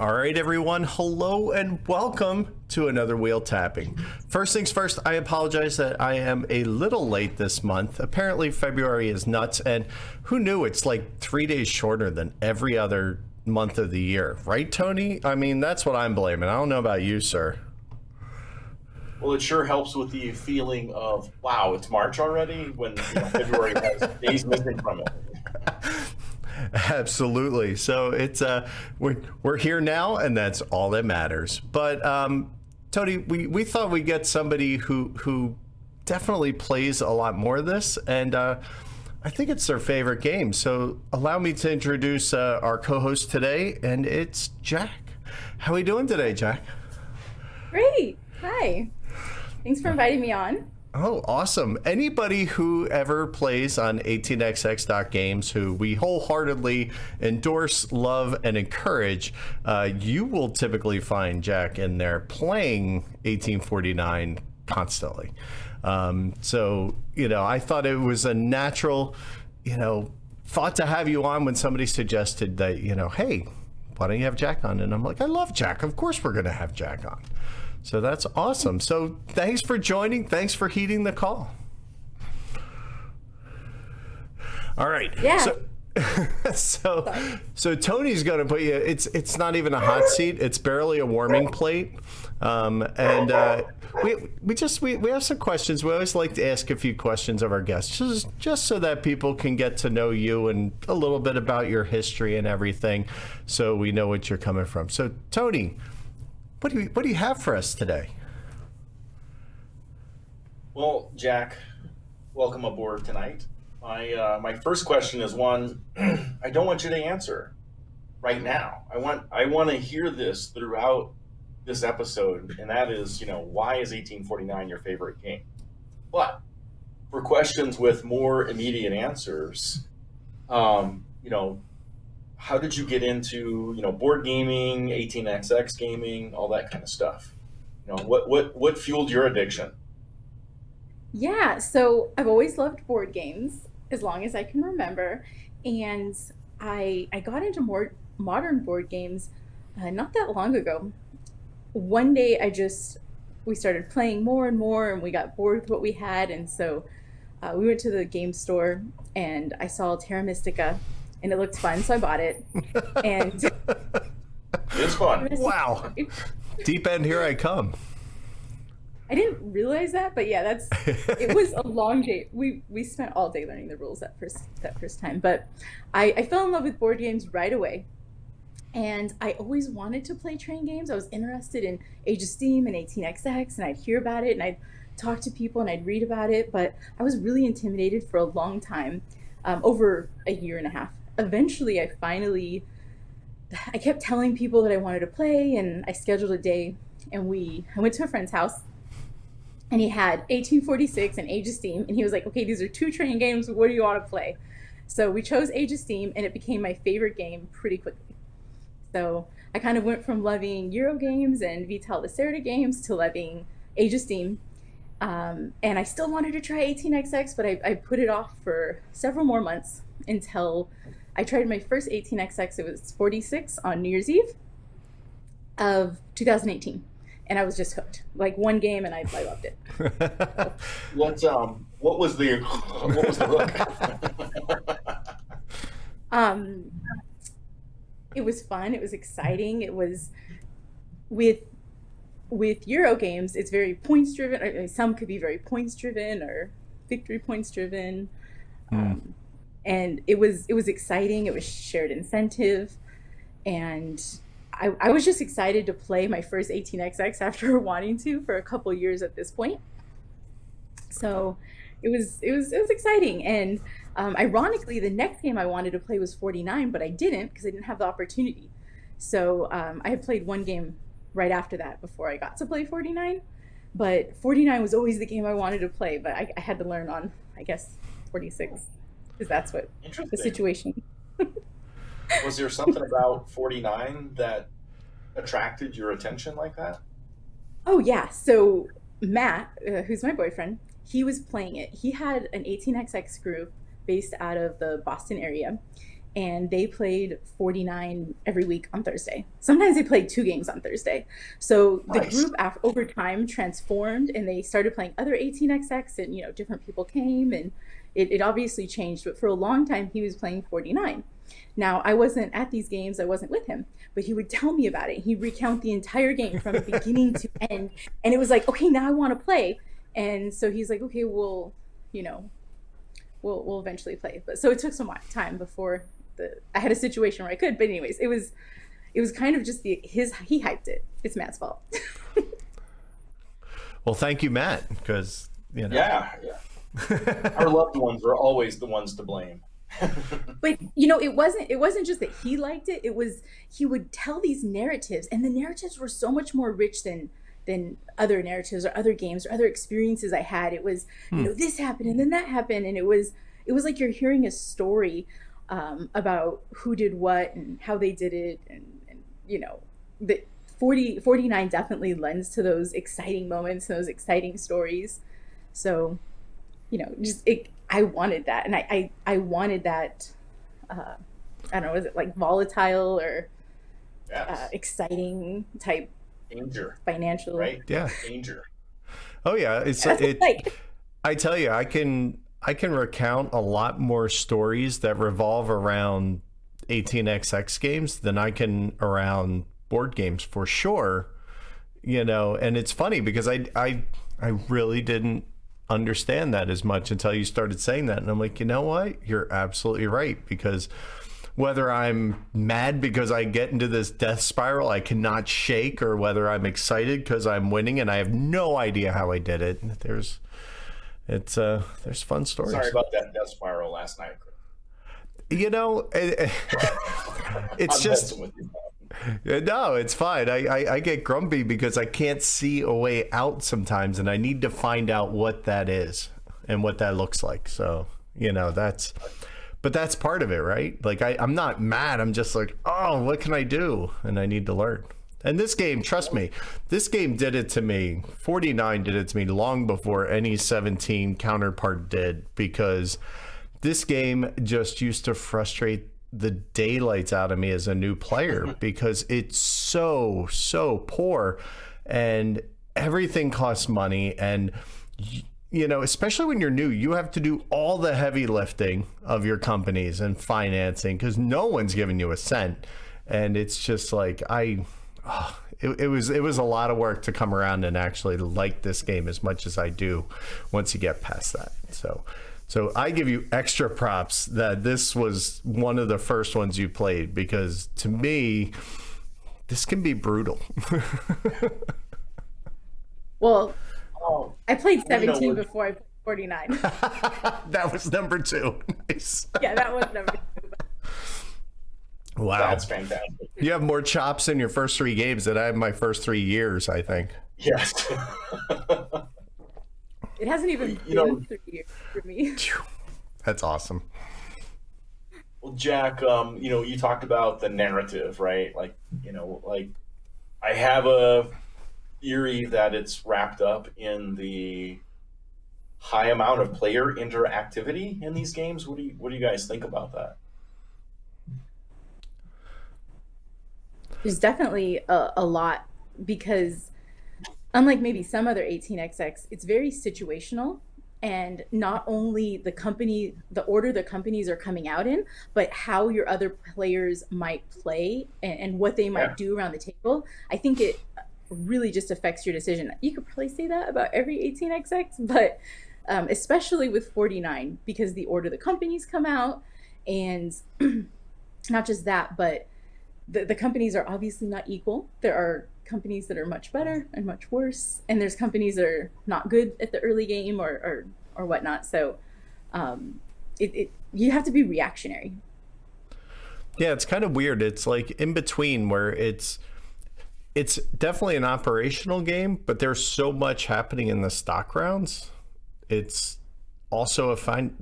All right, everyone. Hello and welcome to another wheel tapping. First things first, I apologize that I am a little late this month. Apparently February is nuts, and who knew it's like 3 days shorter than every other month of the year. Right, Tony? I mean, that's what I'm blaming. I don't know about you, sir. Well, it sure helps with the feeling of, wow, it's March already, when February has days missing from it. Absolutely. So it's we're here now, and that's all that matters. But Tony, we thought we'd get somebody who definitely plays a lot more of this, and I think it's their favorite game. So allow me to introduce our co-host today, and it's Jack. How are we doing today, Jack? Great. Hi. Thanks for inviting me on. Oh, awesome. Anybody who ever plays on 18xx.games, who we wholeheartedly endorse, love, and encourage, you will typically find Jack in there playing 1849 constantly. So, I thought it was a natural, thought to have you on when somebody suggested that, hey, why don't you have Jack on? And I'm like, I love Jack. Of course we're going to have Jack on. So that's awesome. So thanks for joining. Thanks for heeding the call. All right. Yeah. So Tony's going to put you. It's not even a hot seat. It's barely a warming plate. And we have some questions. We always like to ask a few questions of our guests, just so that people can get to know you and a little bit about your history and everything, so we know what you're coming from. So Tony, what do you have for us today? Well, Jack, welcome aboard tonight. My first question is one I don't want you to answer right now. I want to hear this throughout this episode, and that is, why is 1849 your favorite game? But for questions with more immediate answers, how did you get into, board gaming, 18xx gaming, all that kind of stuff? What fueled your addiction? Yeah, so I've always loved board games as long as I can remember, and I got into more modern board games not that long ago. One day we started playing more and more, and we got bored with what we had, and so we went to the game store, and I saw Terra Mystica, and it looked fun, so I bought it. And it's fun. Wow. Deep end, here I come. I didn't realize that, but yeah, it was a long day. We spent all day learning the rules that first time, but I fell in love with board games right away. And I always wanted to play train games. I was interested in Age of Steam and 18xx, and I'd hear about it, and I'd talk to people, and I'd read about it, but I was really intimidated for a long time, over a year and a half. Eventually, I kept telling people that I wanted to play, and I scheduled a day, and I went to a friend's house, and he had 1846 and Age of Steam, and he was like, okay, these are two train games, what do you want to play? So we chose Age of Steam, and it became my favorite game pretty quickly. So I kind of went from loving Euro games and Vital Lacerda games to loving Age of Steam. And I still wanted to try 18xx, but I put it off for several more months until I tried my first 18xx. It was 46 on New Year's Eve of 2018. And I was just hooked. Like one game, and I loved it. What was the hook? It was fun. It was exciting. It was with Euro games. It's very points driven. Or some could be very points driven or victory points driven. And it was exciting. It was shared incentive, and I was just excited to play my first 18xx after wanting to for a couple years at this point. So it was exciting. And ironically, the next game I wanted to play was 49, but I didn't because I didn't have the opportunity. So I had played one game right after that before I got to play 49. But 49 was always the game I wanted to play, but I had to learn on, I guess, 46, because that's what the situation. Was there something about 49 that attracted your attention like that? Oh, yeah. So Matt, who's my boyfriend, he was playing it. He had an 18xx group based out of the Boston area, and they played 49 every week on Thursday. Sometimes they played 2 games on Thursday. So the Nice. group over time transformed, and they started playing other 18xx, and different people came, and it obviously changed. But for a long time, he was playing 49. Now, I wasn't at these games, I wasn't with him, but he would tell me about it. He'd recount the entire game from beginning to end. And it was like, okay, now I want to play. And so he's like, okay, we'll eventually play. But so it took some time before I had a situation where I could. But anyways, it was kind of just he hyped it. It's Matt's fault. Well, thank you, Matt, because Yeah. Our loved ones are always the ones to blame. But it wasn't just that he liked it. It was he would tell these narratives, and the narratives were so much more rich than other narratives or other games or other experiences I had. It was this happened and then that happened, and it was like you're hearing a story about who did what and how they did it, and the 49 definitely lends to those exciting moments, those exciting stories. So I wanted that, and I wanted that. I don't know, was it like volatile or Yes. exciting type Danger. financial? Right? Yeah. Danger. Oh yeah, I tell you, I can recount a lot more stories that revolve around 18xx games than I can around board games, for sure. And it's funny because I really didn't understand that as much until you started saying that, and I'm like, you know what, you're absolutely right, because whether I'm mad because I get into this death spiral I cannot shake, or whether I'm excited because I'm winning and I have no idea how I did it, there's fun stories. Sorry about that death spiral last night. It's I'm just messing with you. no, it's fine. I get grumpy because I can't see a way out sometimes, and I need to find out what that is and what that looks like. So, but that's part of it, right? Like I'm not mad. I'm just like, oh, what can I do? And I need to learn. And this game, trust me, this game did it to me. 49 did it to me long before any 17 counterpart did, because this game just used to frustrate the daylights out of me as a new player because it's so poor, and everything costs money, and especially when you're new, you have to do all the heavy lifting of your companies and financing because no one's giving you a cent, and it's just like it was a lot of work to come around and actually like this game as much as I do once you get past that. So I give you extra props that this was one of the first ones you played, because to me, this can be brutal. Well, Oh, I played 17 we're- before I played 49. That was number 2. Nice. Yeah, that was number 2. Wow. that's fantastic. You have more chops in your first 3 games than I have my first 3 years, I think. Yes. It hasn't even You know- been 3 years for me. That's awesome. Well, Jack, you talked about the narrative, right? Like I have a theory that it's wrapped up in the high amount of player interactivity in these games. What do you guys think about that? There's definitely a lot, because unlike maybe some other 18xx, it's very situational, and not only the order the companies are coming out in, but how your other players might play and what they might do around the table. I think it really just affects your decision. You could probably say that about every 18xx, but especially with 49, because the order the companies come out, and not just that, but the companies are obviously not equal. There are companies that are much better and much worse, and there's companies that are not good at the early game or whatnot. So you have to be reactionary. Yeah, it's kind of weird. It's like in between, where it's definitely an operational game, but there's so much happening in the stock rounds. It's also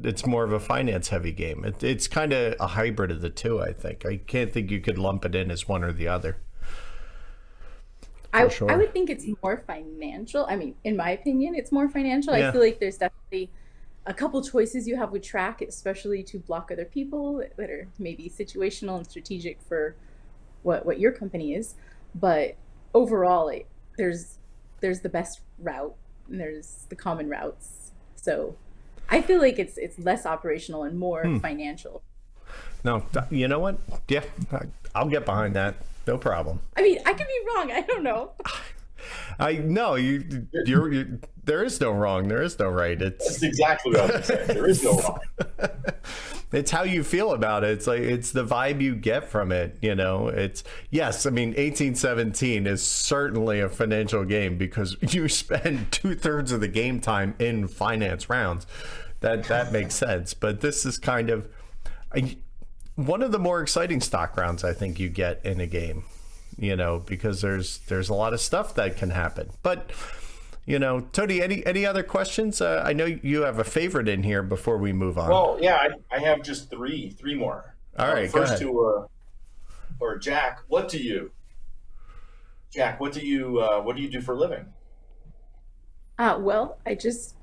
it's more of a finance heavy game. It's kind of a hybrid of the two, I think. I can't think you could lump it in as one or the other. I Sure. would think it's more financial. I mean, in my opinion, it's more financial. Yeah. I feel like there's definitely a couple choices you have with track, especially to block other people that are maybe situational and strategic for what your company is. But overall, there's the best route and there's the common routes. So I feel like it's less operational and more financial. No, you know what? Yeah, I'll get behind that. No problem. I mean, I could be wrong. I don't know. I know you're there is no wrong. There is no right. That's exactly what I was saying. There is no wrong. It's how you feel about it. It's like, it's the vibe you get from it. You know, it's, yes, I mean, 1817 is certainly a financial game because you spend 2/3 of the game time in finance rounds. That makes sense. But this is kind of one of the more exciting stock rounds I think you get in a game, you know, because there's a lot of stuff that can happen. But, you know, Tony, any other questions? I know you have a favorite in here before we move on. Well, yeah, I have just three more. All right, first go ahead. or Jack, what do you do for a living? Well, I just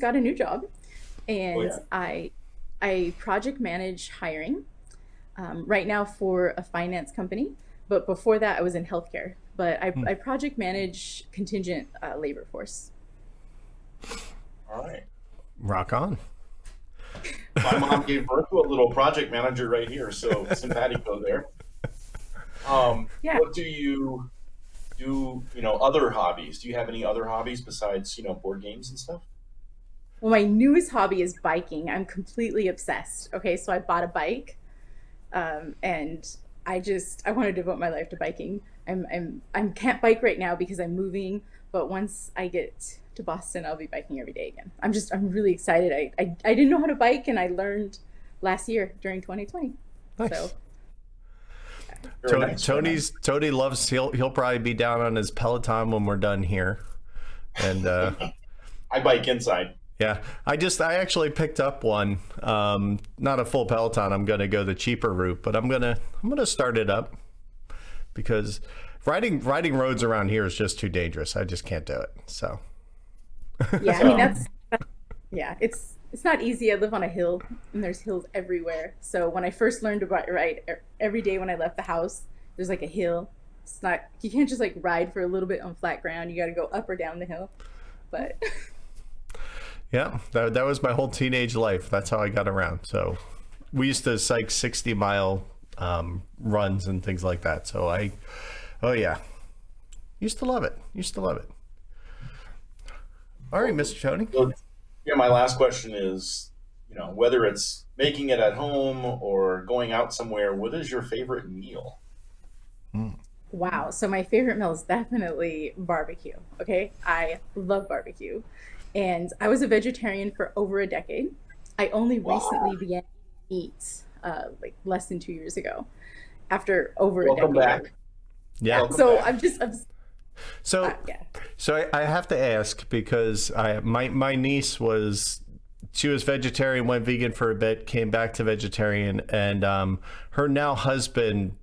got a new job, and Oh, yeah. I project manage hiring right now for a finance company. But before that, I was in healthcare. But I project manage contingent labor force. All right. Rock on. My mom gave birth to a little project manager right here, so simpatico there. Yeah. What do you do, other hobbies? Do you have any other hobbies besides, board games and stuff? Well, my newest hobby is biking. I'm completely obsessed. Okay, so I bought a bike, and I want to devote my life to biking. I can't bike right now because I'm moving, but once I get to Boston, I'll be biking every day again. I'm really excited. I didn't know how to bike, and I learned last year during 2020. Nice. So Very nice, very nice. Tony loves, he'll probably be down on his Peloton when we're done here. And I bike inside. yeah, I actually picked up one, not a full Peloton. I'm going to go the cheaper route, but I'm going to start it up because riding roads around here is just too dangerous. I just can't do it. So yeah, I mean that's yeah, it's not easy. I live on a hill, and there's hills everywhere. So when I first learned to ride, every day when I left the house, there's like a hill. It's not, you can't just like ride for a little bit on flat ground. You got to go up or down the hill. But yeah, that was my whole teenage life. That's how I got around. So we used to psych 60-mile runs and things like that. So oh yeah, used to love it. All right, Mr. Tony. So, yeah, my last question is, whether it's making it at home or going out somewhere, what is your favorite meal? wow, so my favorite meal is definitely barbecue. Okay, I love barbecue, and I was a vegetarian for over a decade. I only recently began to eat like less than 2 years ago, after over Welcome a decade. back. Yeah. Welcome So back. So yeah. So I have to ask because my niece she was vegetarian, went vegan for a bit, came back to vegetarian, and her now husband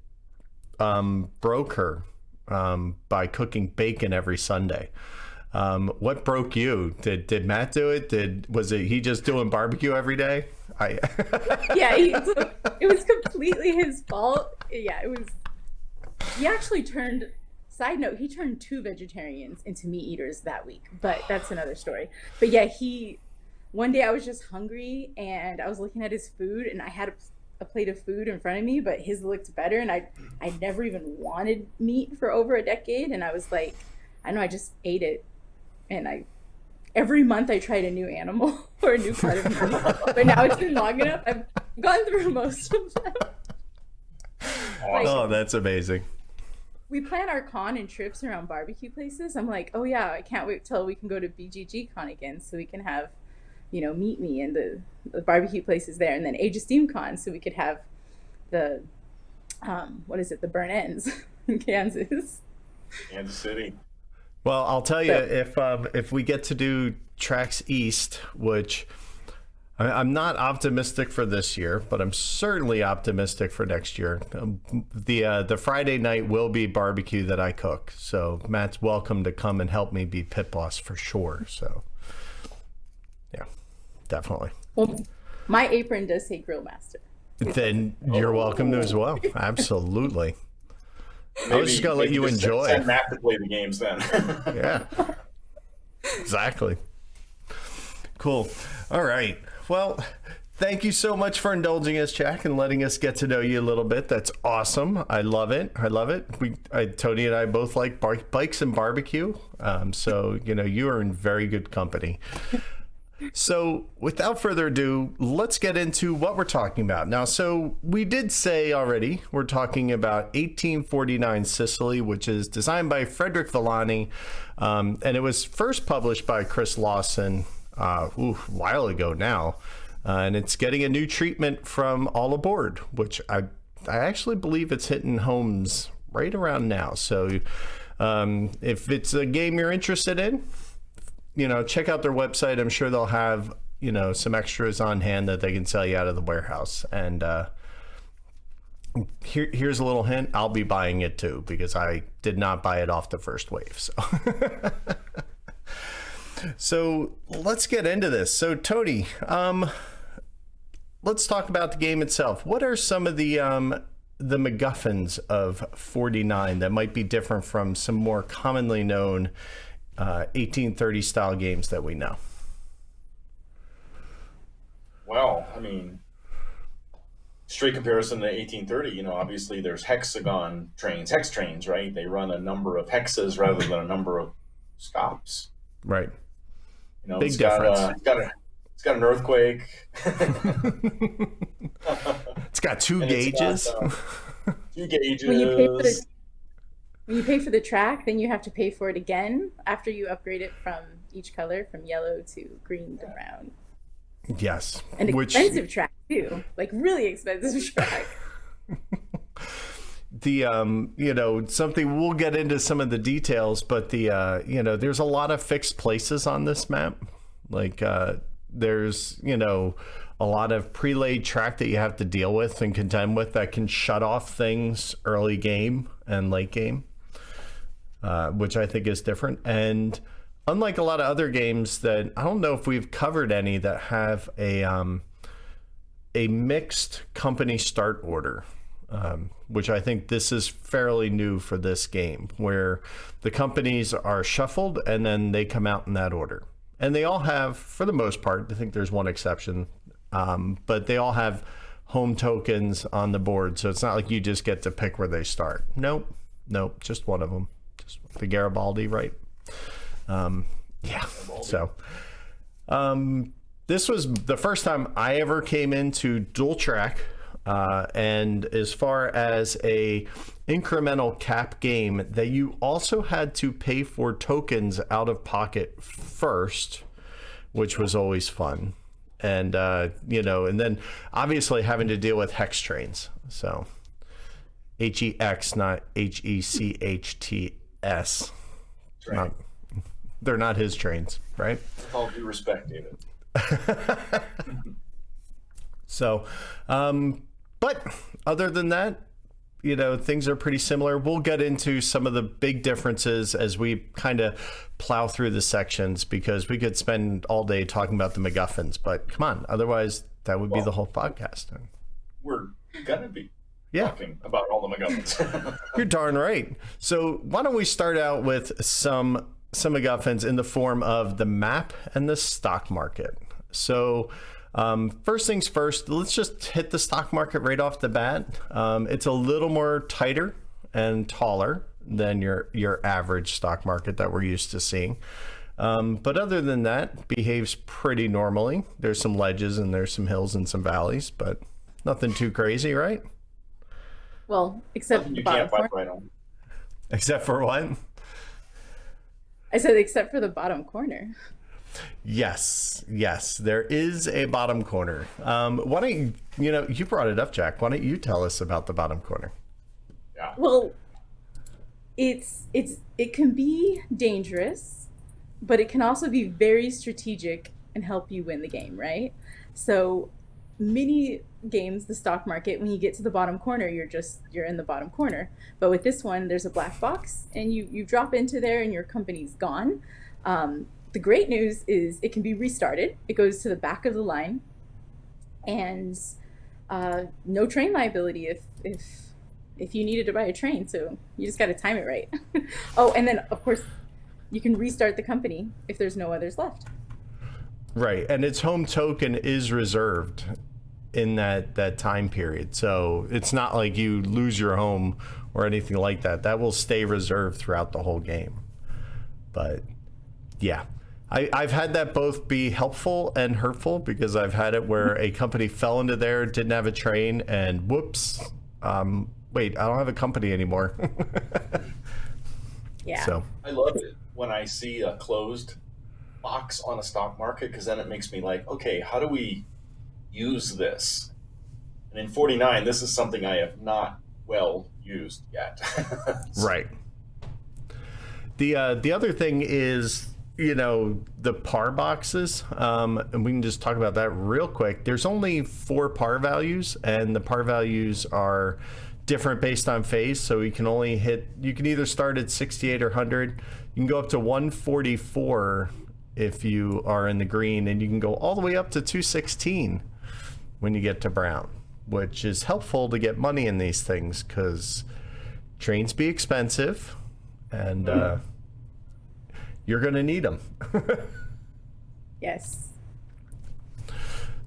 broke her by cooking bacon every Sunday. What broke you? Did Matt do it? Was it he just doing barbecue every day? Yeah, it was completely his fault. Yeah, it was. He actually turned. Side note: he turned 2 vegetarians into meat eaters that week, but that's another story. But yeah, one day I was just hungry and I was looking at his food, and I had a plate of food in front of me, but his looked better, and I never even wanted meat for over a decade, and I was like, I know, I just ate it, and every month I tried a new animal or a new part of meat, but now it's been long enough. I've gone through most of them. Oh, that's amazing. We plan our con and trips around barbecue places. I'm like, oh yeah, I can't wait till we can go to BGG Con again, so we can have, meet me and the barbecue places there, and then Age of Steam Con, so we could have the, the burn ends in Kansas. Kansas City. Well, I'll tell you, if we get to do Tracks East, which I'm not optimistic for this year, but I'm certainly optimistic for next year. The Friday night will be barbecue that I cook, so Matt's welcome to come and help me be pit boss for sure. So, yeah, definitely. Well, my apron does say Grill Master. Then you're welcome to as well. Absolutely. I was just gonna let maybe you just enjoy. Send Matt to play the games then. Yeah. Exactly. Cool. All right. Well, thank you so much for indulging us, Jack, and letting us get to know you a little bit. That's awesome. I love it. I love it. Tony and I both like bikes and barbecue. So, you are in very good company. So without further ado, let's get into what we're talking about. Now, so we did say already, we're talking about 1849 Sicily, which is designed by Frederick Villani. And it was first published by Chris Lawson a while ago now. And it's getting a new treatment from All Aboard, which I actually believe it's hitting homes right around now. So if it's a game you're interested in, check out their website. I'm sure they'll have, some extras on hand that they can sell you out of the warehouse. And here's a little hint. I'll be buying it too, because I did not buy it off the first wave. So let's get into this. So Tony, let's talk about the game itself. What are some of the MacGuffins of 49 that might be different from some more commonly known 1830 style games that we know? Well, I mean, straight comparison to 1830, obviously there's hex trains, right? They run a number of hexes rather than a number of stops. Right. Big difference. It's got an earthquake. It's got two gauges. Two gauges. When you pay for the track, then you have to pay for it again after you upgrade it from each color, from yellow to green to brown. Yes. An expensive track too, like really expensive track. Something, we'll get into some of the details, but there's a lot of fixed places on this map. Like there's, a lot of pre-laid track that you have to deal with and contend with that can shut off things early game and late game. Which I think is different. And unlike a lot of other games that I don't know if we've covered any that have a mixed company start order, which I think this is fairly new for this game, where the companies are shuffled and then they come out in that order. And they all have, for the most part, I think there's one exception, but they all have home tokens on the board. So it's not like you just get to pick where they start. Nope, just one of them. The Garibaldi, right? Yeah. So this was the first time I ever came into dual track, and as far as a incremental cap game that you also had to pay for tokens out of pocket first, which was always fun. And and then obviously having to deal with hex trains. So HEX, not HECHTS. Right. They're not his trains, right? With all due respect, David. So, but other than that, things are pretty similar. We'll get into some of the big differences as we kind of plow through the sections, because we could spend all day talking about the MacGuffins, but come on, otherwise that would be the whole podcast. We're gonna be talking about all the MacGuffins. You're darn right. So why don't we start out with some MacGuffins in the form of the map and the stock market. So first things first, let's just hit the stock market right off the bat. It's a little more tighter and taller than your average stock market that we're used to seeing. But other than that, behaves pretty normally. There's some ledges and there's some hills and some valleys, but nothing too crazy, right? Well, except for the bottom corner. Right on. Except for what? I said except for the bottom corner. Yes, there is a bottom corner. Why don't you brought it up, Jack. Why don't you tell us about the bottom corner? Yeah. Well, it can be dangerous, but it can also be very strategic and help you win the game, right? So many games, the stock market, when you get to the bottom corner, you're in the bottom corner. But with this one, there's a black box and you drop into there and your company's gone. The great news is it can be restarted. It goes to the back of the line, and no train liability if you needed to buy a train. So you just got to time it right. Oh, and then of course you can restart the company if there's no others left. Right, and its home token is reserved in that time period. So it's not like you lose your home or anything like that. That will stay reserved throughout the whole game. But yeah, I've had that both be helpful and hurtful, because I've had it where a company fell into there, didn't have a train, and whoops, wait, I don't have a company anymore. Yeah. So I love it when I see a closed box on a stock market, because then it makes me like, okay, how do we use this? And in 49, this is something I have not well used yet. right. The other thing is, the par boxes, and we can just talk about that real quick. There's only 4 par values, and the par values are different based on phase. So you can either start at 68 or 100. You can go up to 144 if you are in the green, and you can go all the way up to 216 when you get to brown, which is helpful to get money in these things, because trains be expensive, and you're going to need them. Yes.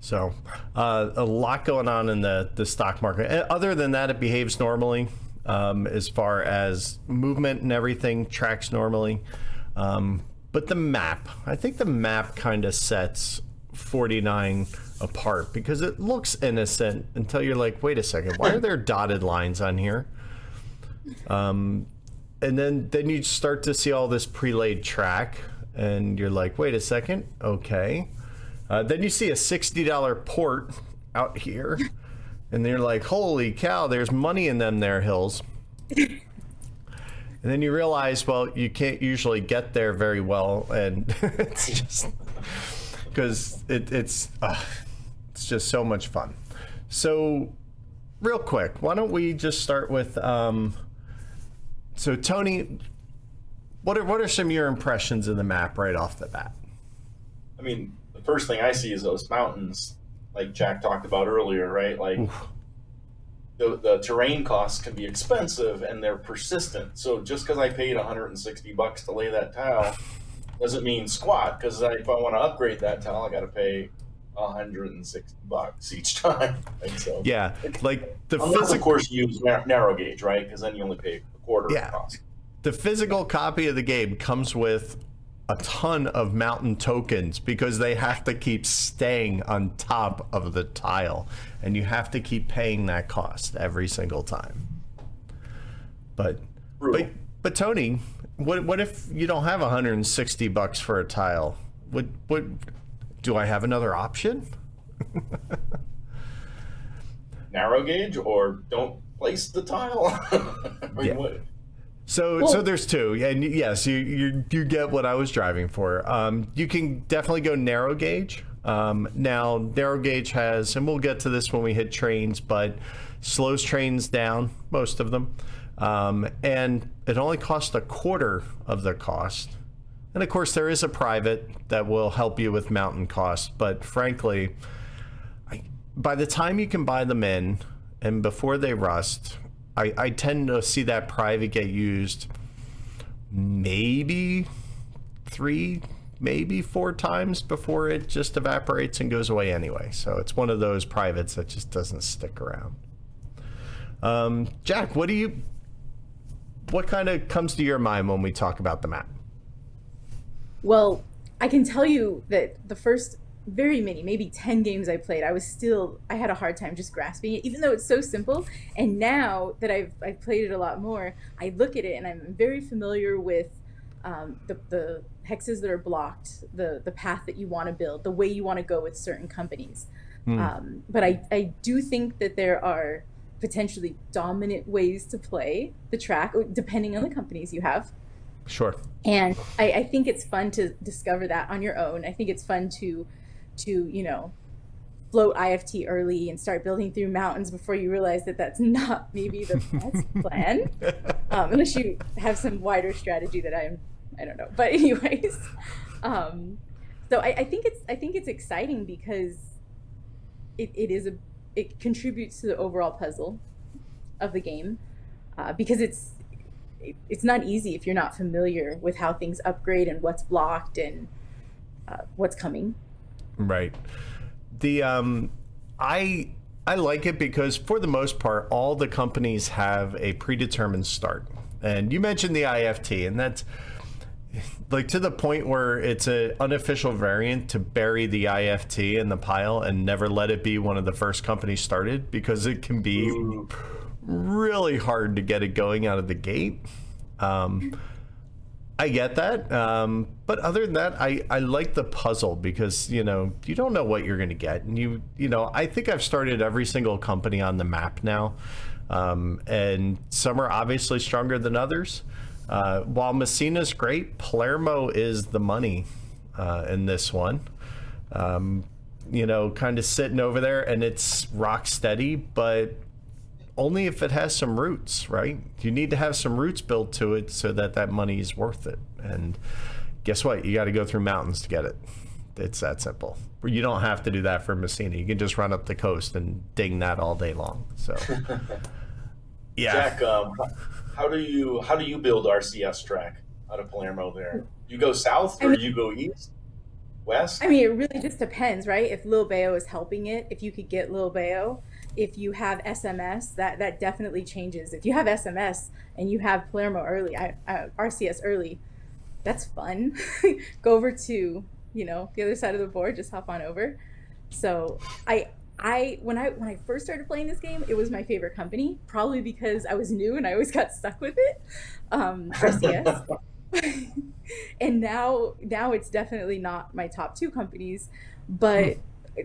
So a lot going on in the stock market. Other than that, it behaves normally, as far as movement and everything tracks normally. But the map, I think the map kind of sets 49 apart, because it looks innocent until you're like, wait a second, why are there dotted lines on here? And then you start to see all this pre-laid track, and you're like, wait a second, okay. Then you see a $60 port out here, and you're like, holy cow, there's money in them there hills. And then you realize, well, you can't usually get there very well, and it's just because it's just so much fun. So real quick, why don't we just start with so Tony, what are some of your impressions of the map right off the bat? I mean, the first thing I see is those mountains, like Jack talked about earlier, right? Like the terrain costs can be expensive, and they're persistent. So just because I paid $160 to lay that tile doesn't mean squat, because if I want to upgrade that tile, I got to pay $160 each time. Like, so Yeah, like the unless, of course, you use narrow gauge, right? Because then you only pay a quarter of the cost. The physical copy of the game comes with a ton of mountain tokens, because they have to keep staying on top of the tile, and you have to keep paying that cost every single time. But Tony, what if you don't have $160 for a tile? What do I have another option? Narrow gauge, or don't place the tile? Yeah. What? So there's two, and yes, you get what I was driving for. You can definitely go narrow gauge. Now narrow gauge has, and we'll get to this when we hit trains, but slows trains down, most of them, and it only costs a quarter of the cost. And of course, there is a private that will help you with mountain costs, but frankly, by the time you can buy them in, and before they rust, I tend to see that private get used maybe 3, maybe 4 times before it just evaporates and goes away anyway. So it's one of those privates that just doesn't stick around. Jack, what kind of comes to your mind when we talk about the map? Well, I can tell you that the first maybe 10 games I played, I had a hard time just grasping it, even though it's so simple. And now that I've played it a lot more, I look at it and I'm very familiar with the hexes that are blocked, the path that you want to build, the way you want to go with certain companies. But I do think that there are potentially dominant ways to play the track, depending on the companies you have. Sure. And I think it's fun to discover that on your own. I think it's fun to float IFT early and start building through mountains before you realize that that's not maybe the best plan, unless you have some wider strategy that I'm I don't know. But anyways, um, so I think it's exciting because it is a it contributes to the overall puzzle of the game, because it's not easy if you're not familiar with how things upgrade and what's blocked and what's coming. Right. The I like it because for the most part, all the companies have a predetermined start. And you mentioned the IFT, and that's like to the point where it's an unofficial variant to bury the IFT in the pile and never let it be one of the first companies started, because it can be really hard to get it going out of the gate. I get that. But other than that, I like the puzzle because, you don't know what you're going to get. And I think I've started every single company on the map now. And some are obviously stronger than others. While Messina's great, Palermo is the money in this one. Kind of sitting over there, and it's rock steady, but only if it has some roots, right? You need to have some roots built to it so that money is worth it. And guess what? You got to go through mountains to get it. It's that simple. You don't have to do that for Messina. You can just run up the coast and ding that all day long. So, yeah. Jack, how do you build RCS track out of Palermo there? You go south or you go east, west? I mean, it really just depends, right? If Lil Bayo is helping it, if you could get Lil Bayo, if you have SMS, that definitely changes. If you have SMS and you have Palermo early, RCS early, that's fun. Go over to, the other side of the board, just hop on over. So when I first started playing this game, it was my favorite company, probably because I was new and I always got stuck with it. RCS. And now it's definitely not my top two companies, but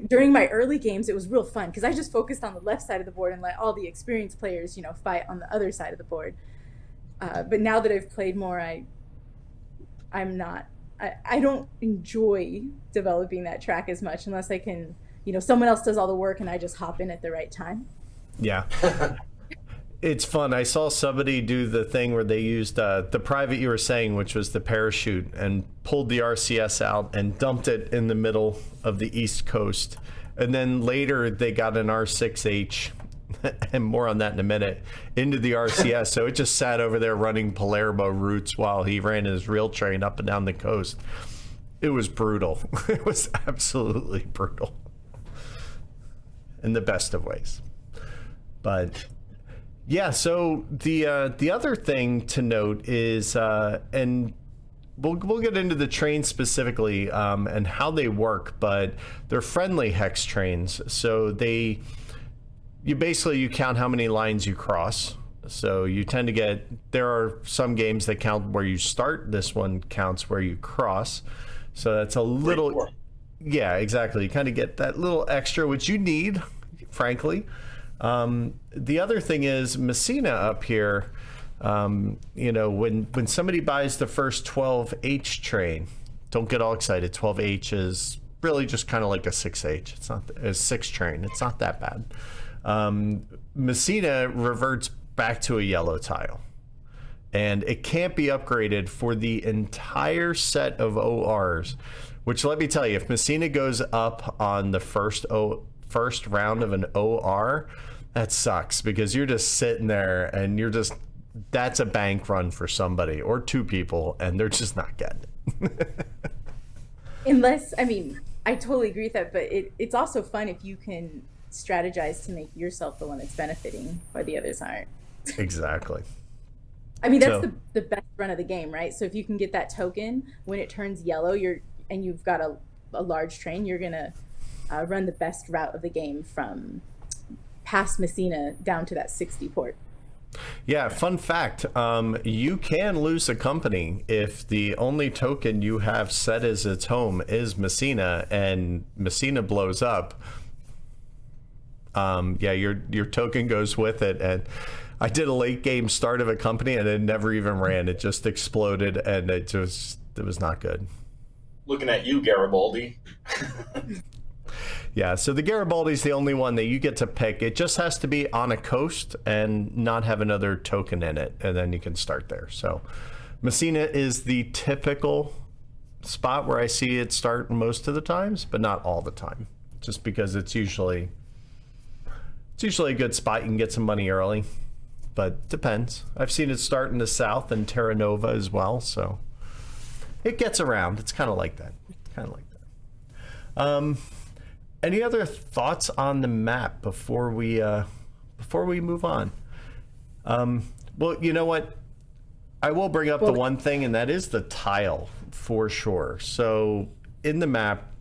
during my early games, it was real fun because I just focused on the left side of the board and let all the experienced players, fight on the other side of the board. But now that I've played more, I don't enjoy developing that track as much unless I can, someone else does all the work and I just hop in at the right time. Yeah. It's fun. I saw somebody do the thing where they used the private you were saying, which was the parachute, and pulled the RCS out and dumped it in the middle of the East Coast. And then later they got an R6H, and more on that in a minute, into the RCS. So it just sat over there running Palermo routes while he ran his real train up and down the coast. It was brutal. It was absolutely brutal. In the best of ways. But yeah, so the other thing to note is, and we'll get into the trains specifically and how they work, but they're friendly hex trains. So you count how many lines you cross. So you tend to get, there are some games that count where you start. This one counts where you cross. So that's a little, yeah, exactly. You kind of get that little extra, which you need, frankly. The other thing is Messina up here, when somebody buys the first 12H train, don't get all excited. 12H is really just kind of like a 6H. It's not a 6 train. It's not that bad. Messina reverts back to a yellow tile, and it can't be upgraded for the entire set of ORs, which, let me tell you, if Messina goes up on the first round of an OR, that sucks, because you're just sitting there and that's a bank run for somebody or two people, and they're just not getting it. Unless, I totally agree with that, but it's also fun if you can strategize to make yourself the one that's benefiting while the others aren't. Exactly. That's the best run of the game, right? So if you can get that token when it turns yellow, you've got a large train, you're gonna run the best route of the game from past Messina down to that 60 port. Yeah, fun fact, you can lose a company if the only token you have set as its home is Messina, and Messina blows up. Your token goes with it. And I did a late game start of a company and it never even ran. It just exploded, and it was not good. Looking at you, Garibaldi. Yeah, so the Garibaldi's the only one that you get to pick. It just has to be on a coast and not have another token in it, and then you can start there. So Messina is the typical spot where I see it start most of the times, but not all the time, just because it's usually a good spot. You can get some money early, but depends. I've seen it start in the south and Terra Nova as well, so it gets around. It's kind of like that. Any other thoughts on the map before we move on? Well, you know what? I will bring up the one thing, and that is the tile for sure. So in the map,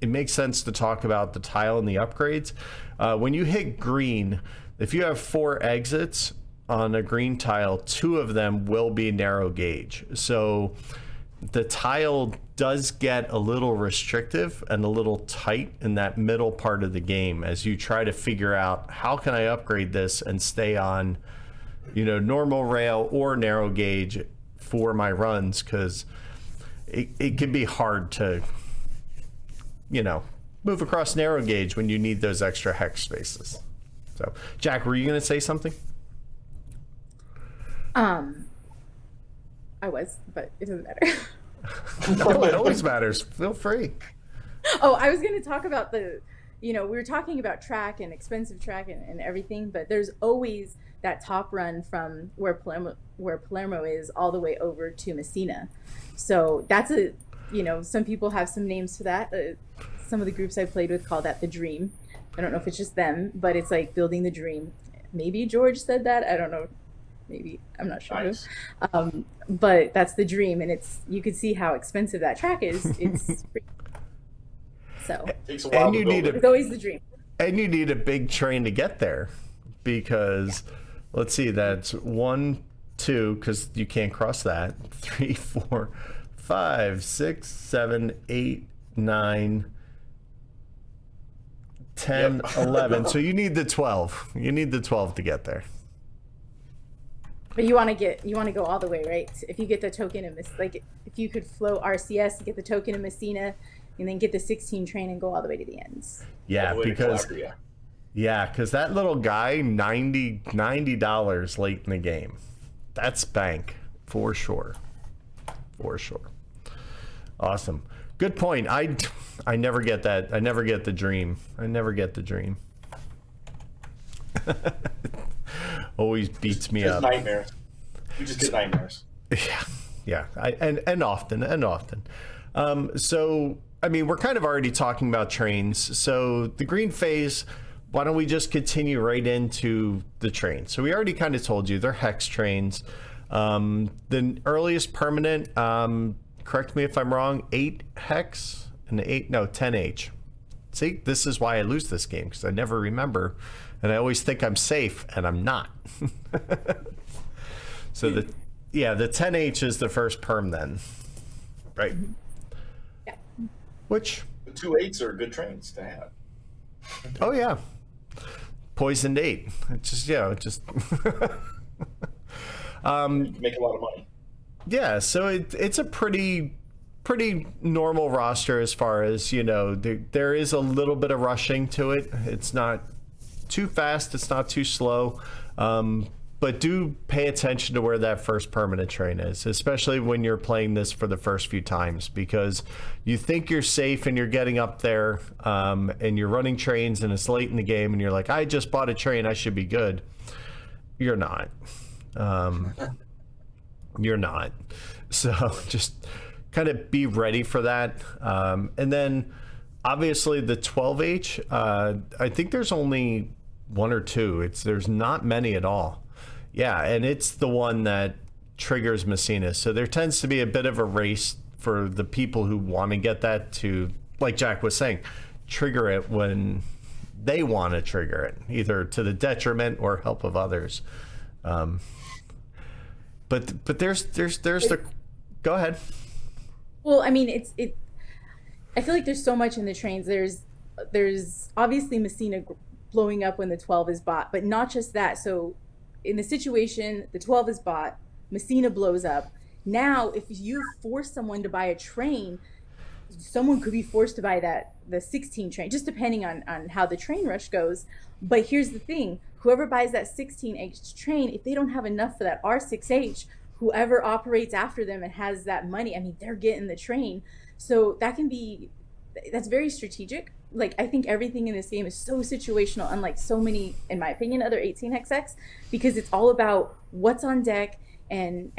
it makes sense to talk about the tile and the upgrades. When you hit green, if you have 4 exits on a green tile, 2 of them will be narrow gauge. So the tile does get a little restrictive and a little tight in that middle part of the game as you try to figure out how can I upgrade this and stay on, normal rail or narrow gauge for my runs, because it can be hard to, move across narrow gauge when you need those extra hex spaces. So, Jack, were you going to say something? I was, but it doesn't matter. No, it always matters. Feel free. Oh, I was going to talk about we were talking about track and expensive track and everything, but there's always that top run from where Palermo is all the way over to Messina. So that's some people have some names for that. Some of the groups I played with call that the dream. I don't know if it's just them, but it's like building the dream. Maybe George said that. I don't know. Maybe, I'm not sure. Nice. But that's the dream, and you could see how expensive that track is. It's free. So It takes a while to build it. it's always the dream. And you need a big train to get there, because let's see, that's 1, 2, because you can't cross that. 3, 4, 5, 6, 7, 8, 9, 10, 11. So you need the 12. You need the 12 to get there. But you want to go all the way, right? If you get the token of if you could flow RCS, get the token of Messina, and then get the 16 train and go all the way to the ends. Yeah, because that little guy, $90 late in the game. That's bank for sure. For sure. Awesome. Good point. I never get that. I never get the dream. Always beats me up. Nightmares. You just get nightmares. Yeah. And often. So, I mean, we're kind of already talking about trains. So the green phase, why don't we just continue right into the train? So we already kind of told you they're hex trains. The earliest permanent, correct me if I'm wrong, 8 hex and 10H. See, this is why I lose this game, because I never remember, and I always think I'm safe, and I'm not. So the 10H is the first perm then, right? Yeah. Which The 2.8s are good trains to have. Oh yeah, poisoned 8. It's just Make a lot of money. yeah. So it's a pretty normal roster as far as there is a little bit of rushing to it. It's not too fast, it's not too slow, but do pay attention to where that first permanent train is, especially when you're playing this for the first few times, because you think you're safe and you're getting up there, and you're running trains and it's late in the game and you're like, I just bought a train, I should be good. You're not. You're not. So just kind of be ready for that. And then obviously the 12H, I think there's only 1 or 2. There's not many at all. Yeah, and it's the one that triggers Messina. So there tends to be a bit of a race for the people who want to get that to, like Jack was saying, trigger it when they want to trigger it, either to the detriment or help of others. But there's the, go ahead. Well, I mean, I feel like there's so much in the trains. There's obviously Messina blowing up when the 12 is bought, but not just that. So in the situation, the 12 is bought, Messina blows up. Now, if you force someone to buy a train, someone could be forced to buy the 16 train, just depending on how the train rush goes. But here's the thing, whoever buys that 16H train, if they don't have enough for that R6H, whoever operates after them and has that money, I mean, they're getting the train. So that's very strategic. Like, I think everything in this game is so situational, unlike so many, in my opinion, other 18xx, because it's all about what's on deck and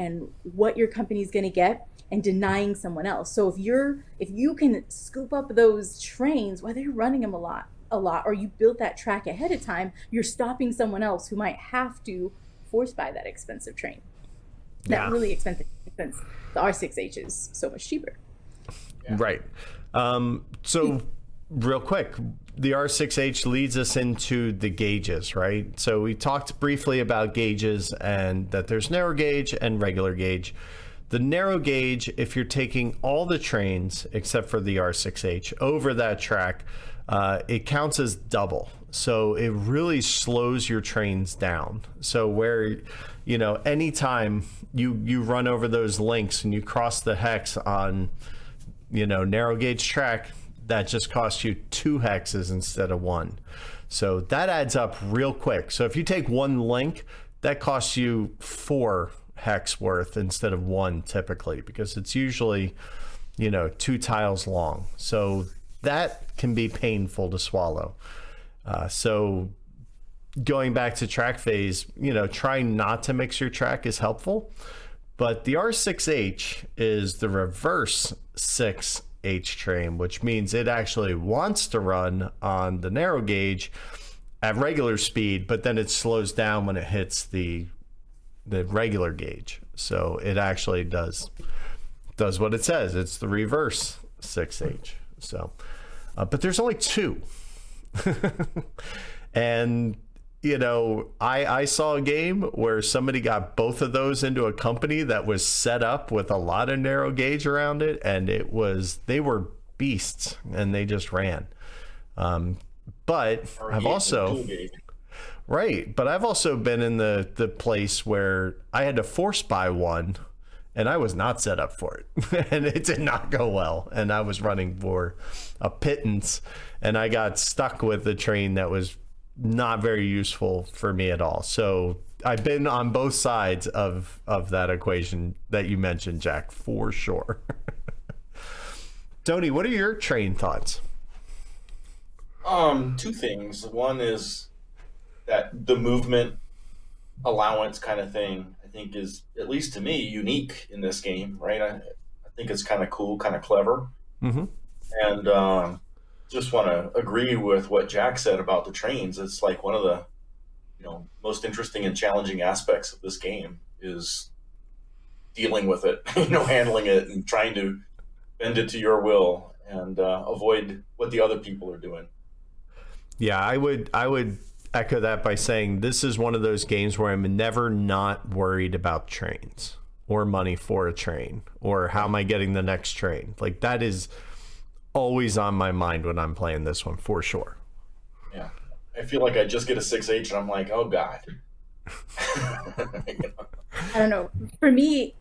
what your company's going to get, and denying someone else. So if you can scoop up those trains, whether you're running them a lot, or you built that track ahead of time, you're stopping someone else who might have to force buy that expensive train. Yeah. That really expensive, since the R6H is so much cheaper. Yeah. Right. So real quick, the R6H leads us into the gauges, right? So we talked briefly about gauges, and that there's narrow gauge and regular gauge. The narrow gauge, if you're taking all the trains except for the R6H over that track, it counts as double. So it really slows your trains down. So where, anytime you run over those links and you cross the hex on, narrow gauge track, that just costs you 2 hexes instead of 1. So that adds up real quick. So if you take one link, that costs you 4 hex worth instead of 1 typically, because it's usually 2 tiles long. So that can be painful to swallow. So going back to track phase, trying not to mix your track is helpful, but the R6H is the reverse 6H train, which means it actually wants to run on the narrow gauge at regular speed, but then it slows down when it hits the regular gauge. So it actually does what it says. It's the reverse 6H. So, but there's only 2. And, I saw a game where somebody got both of those into a company that was set up with a lot of narrow gauge around it. And they were beasts, and they just ran. But I've also... Right, but I've also been in the place where I had to force buy one, and I was not set up for it, and it did not go well, and I was running for a pittance, and I got stuck with a train that was not very useful for me at all. So I've been on both sides of that equation that you mentioned, Jack, for sure. Tony, what are your train thoughts? 2 things. One is that the movement allowance kind of thing, I think, is, at least to me, unique in this game, right? I think it's kind of cool, kind of clever. Mm-hmm. And just want to agree with what Jack said about the trains. It's like one of the most interesting and challenging aspects of this game is dealing with it, handling it and trying to bend it to your will and avoid what the other people are doing. Yeah, I would echo that by saying this is one of those games where I'm never not worried about trains or money for a train or how am I getting the next train. Like, that is always on my mind when I'm playing this one, for sure. Yeah, I feel like I just get a 6H and I'm like, oh god. I don't know, for me,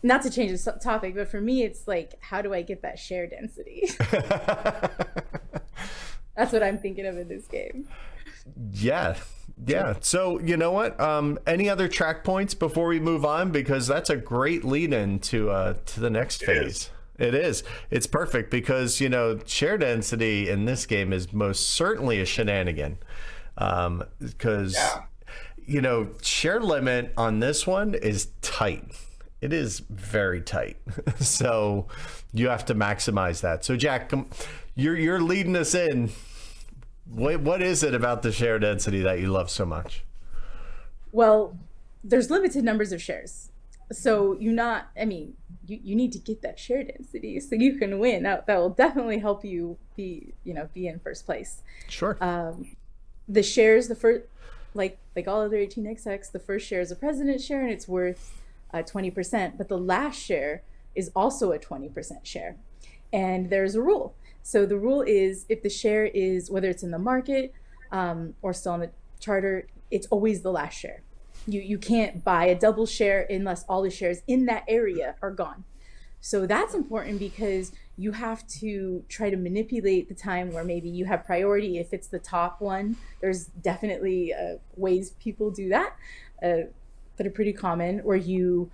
not to change the topic, but for me it's like, how do I get that share density? That's what I'm thinking of in this game. Yeah. So you know what? Any other track points before we move on? Because that's a great lead in to the next phase. It is. It's perfect because share density in this game is most certainly a shenanigan. Because share limit on this one is tight. It is very tight. So you have to maximize that. So Jack, you're leading us in. What is it about the share density that you love so much? Well, there's limited numbers of shares. So you need to get that share density so you can win. That will definitely help you be in first place. Sure. The shares, the first, like all other 18xx, the first share is a president's share and it's worth 20%, but the last share is also a 20% share. And there's a rule. So the rule is, if the share is, whether it's in the market or still on the charter, it's always the last share. You can't buy a double share unless all the shares in that area are gone. So that's important because you have to try to manipulate the time where maybe you have priority if it's the top one. There's definitely ways people do that that are pretty common, where you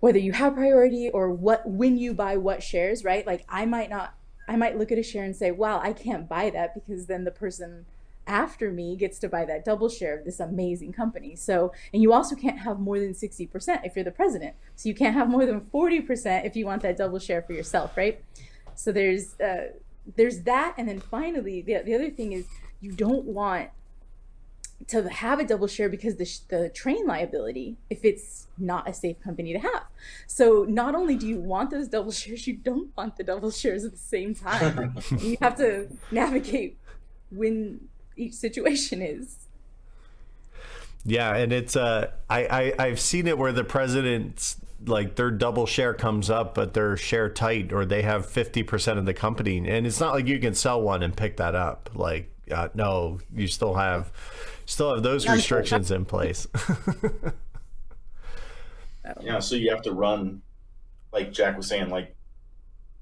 whether you have priority or what when you buy what shares, right? Like I might not I might look at a share and say, wow, I can't buy that because then the person after me gets to buy that double share of this amazing company. So, and you also can't have more than 60% if you're the president. So you can't have more than 40% if you want that double share for yourself, right? So there's that, and then finally the other thing is you don't want to have a double share because the train liability if it's not a safe company to have. So not only do you want those double shares, you don't want the double shares at the same time. You have to navigate when each situation is. Yeah, and it's I've seen it where the president's like their double share comes up, but they're share tight, or they have 50% of the company, and it's not like you can sell one and pick that up. Like no, you still have those restrictions in place. Yeah, so you have to run, like Jack was saying, like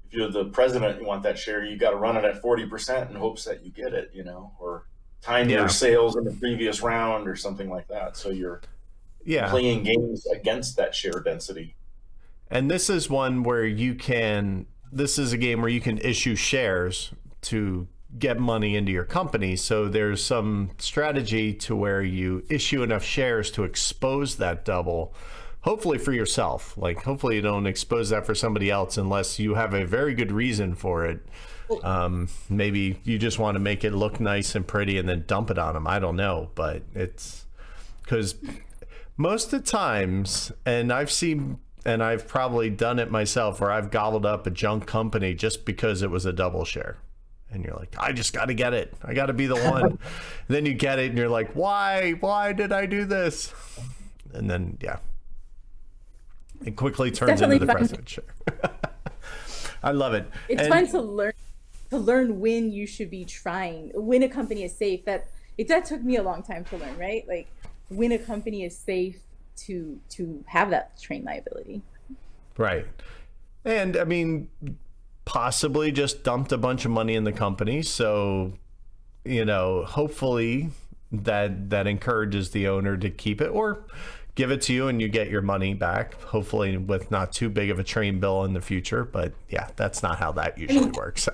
if you're the president, and you want that share, you got to run it at 40% in hopes that you get it, or time your Yeah. sales in the previous round or something like that. So you're Yeah. playing games against that share density. And this is one where this is a game where you can issue shares to get money into your company. So there's some strategy to where you issue enough shares to expose that double, hopefully for yourself. Like hopefully you don't expose that for somebody else unless you have a very good reason for it. Maybe you just want to make it look nice and pretty and then dump it on them. I don't know, but it's because most of the times, and I've probably done it myself, where I've gobbled up a junk company just because it was a double share. And you're like, I just got to get it. I got to be the one. Then you get it and you're like, why did I do this? And then, yeah, it quickly turns into the president share. I love it. It's fun to learn when you should be trying, when a company is safe. That took me a long time to learn, right? Like when a company is safe to have that train liability. Right. And I mean, possibly just dumped a bunch of money in the company. So, hopefully that encourages the owner to keep it or give it to you and you get your money back, hopefully with not too big of a train bill in the future. But yeah, that's not how that usually works.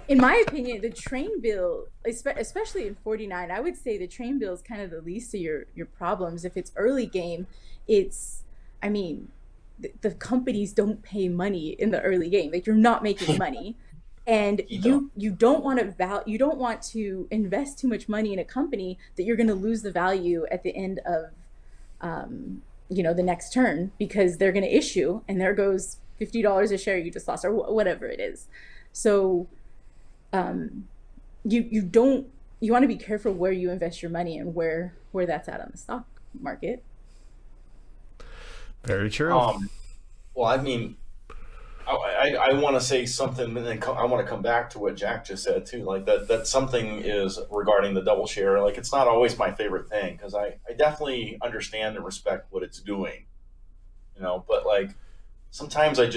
In my opinion, the train bill, especially in 49, I would say the train bill is kind of the least of your problems. If it's early game, the companies don't pay money in the early game. Like you're not making money. And you don't want to invest too much money in a company that you're going to lose the value at the end of the next turn, because they're going to issue and there goes $50 a share you just lost, or whatever it is. So you want to be careful where you invest your money and where that's at on the stock market. Very true. Well, I mean, I want to say something, and then I want to come back to what Jack just said too. Like that something is regarding the double share. Like it's not always my favorite thing, because I definitely understand and respect what it's doing, But like sometimes it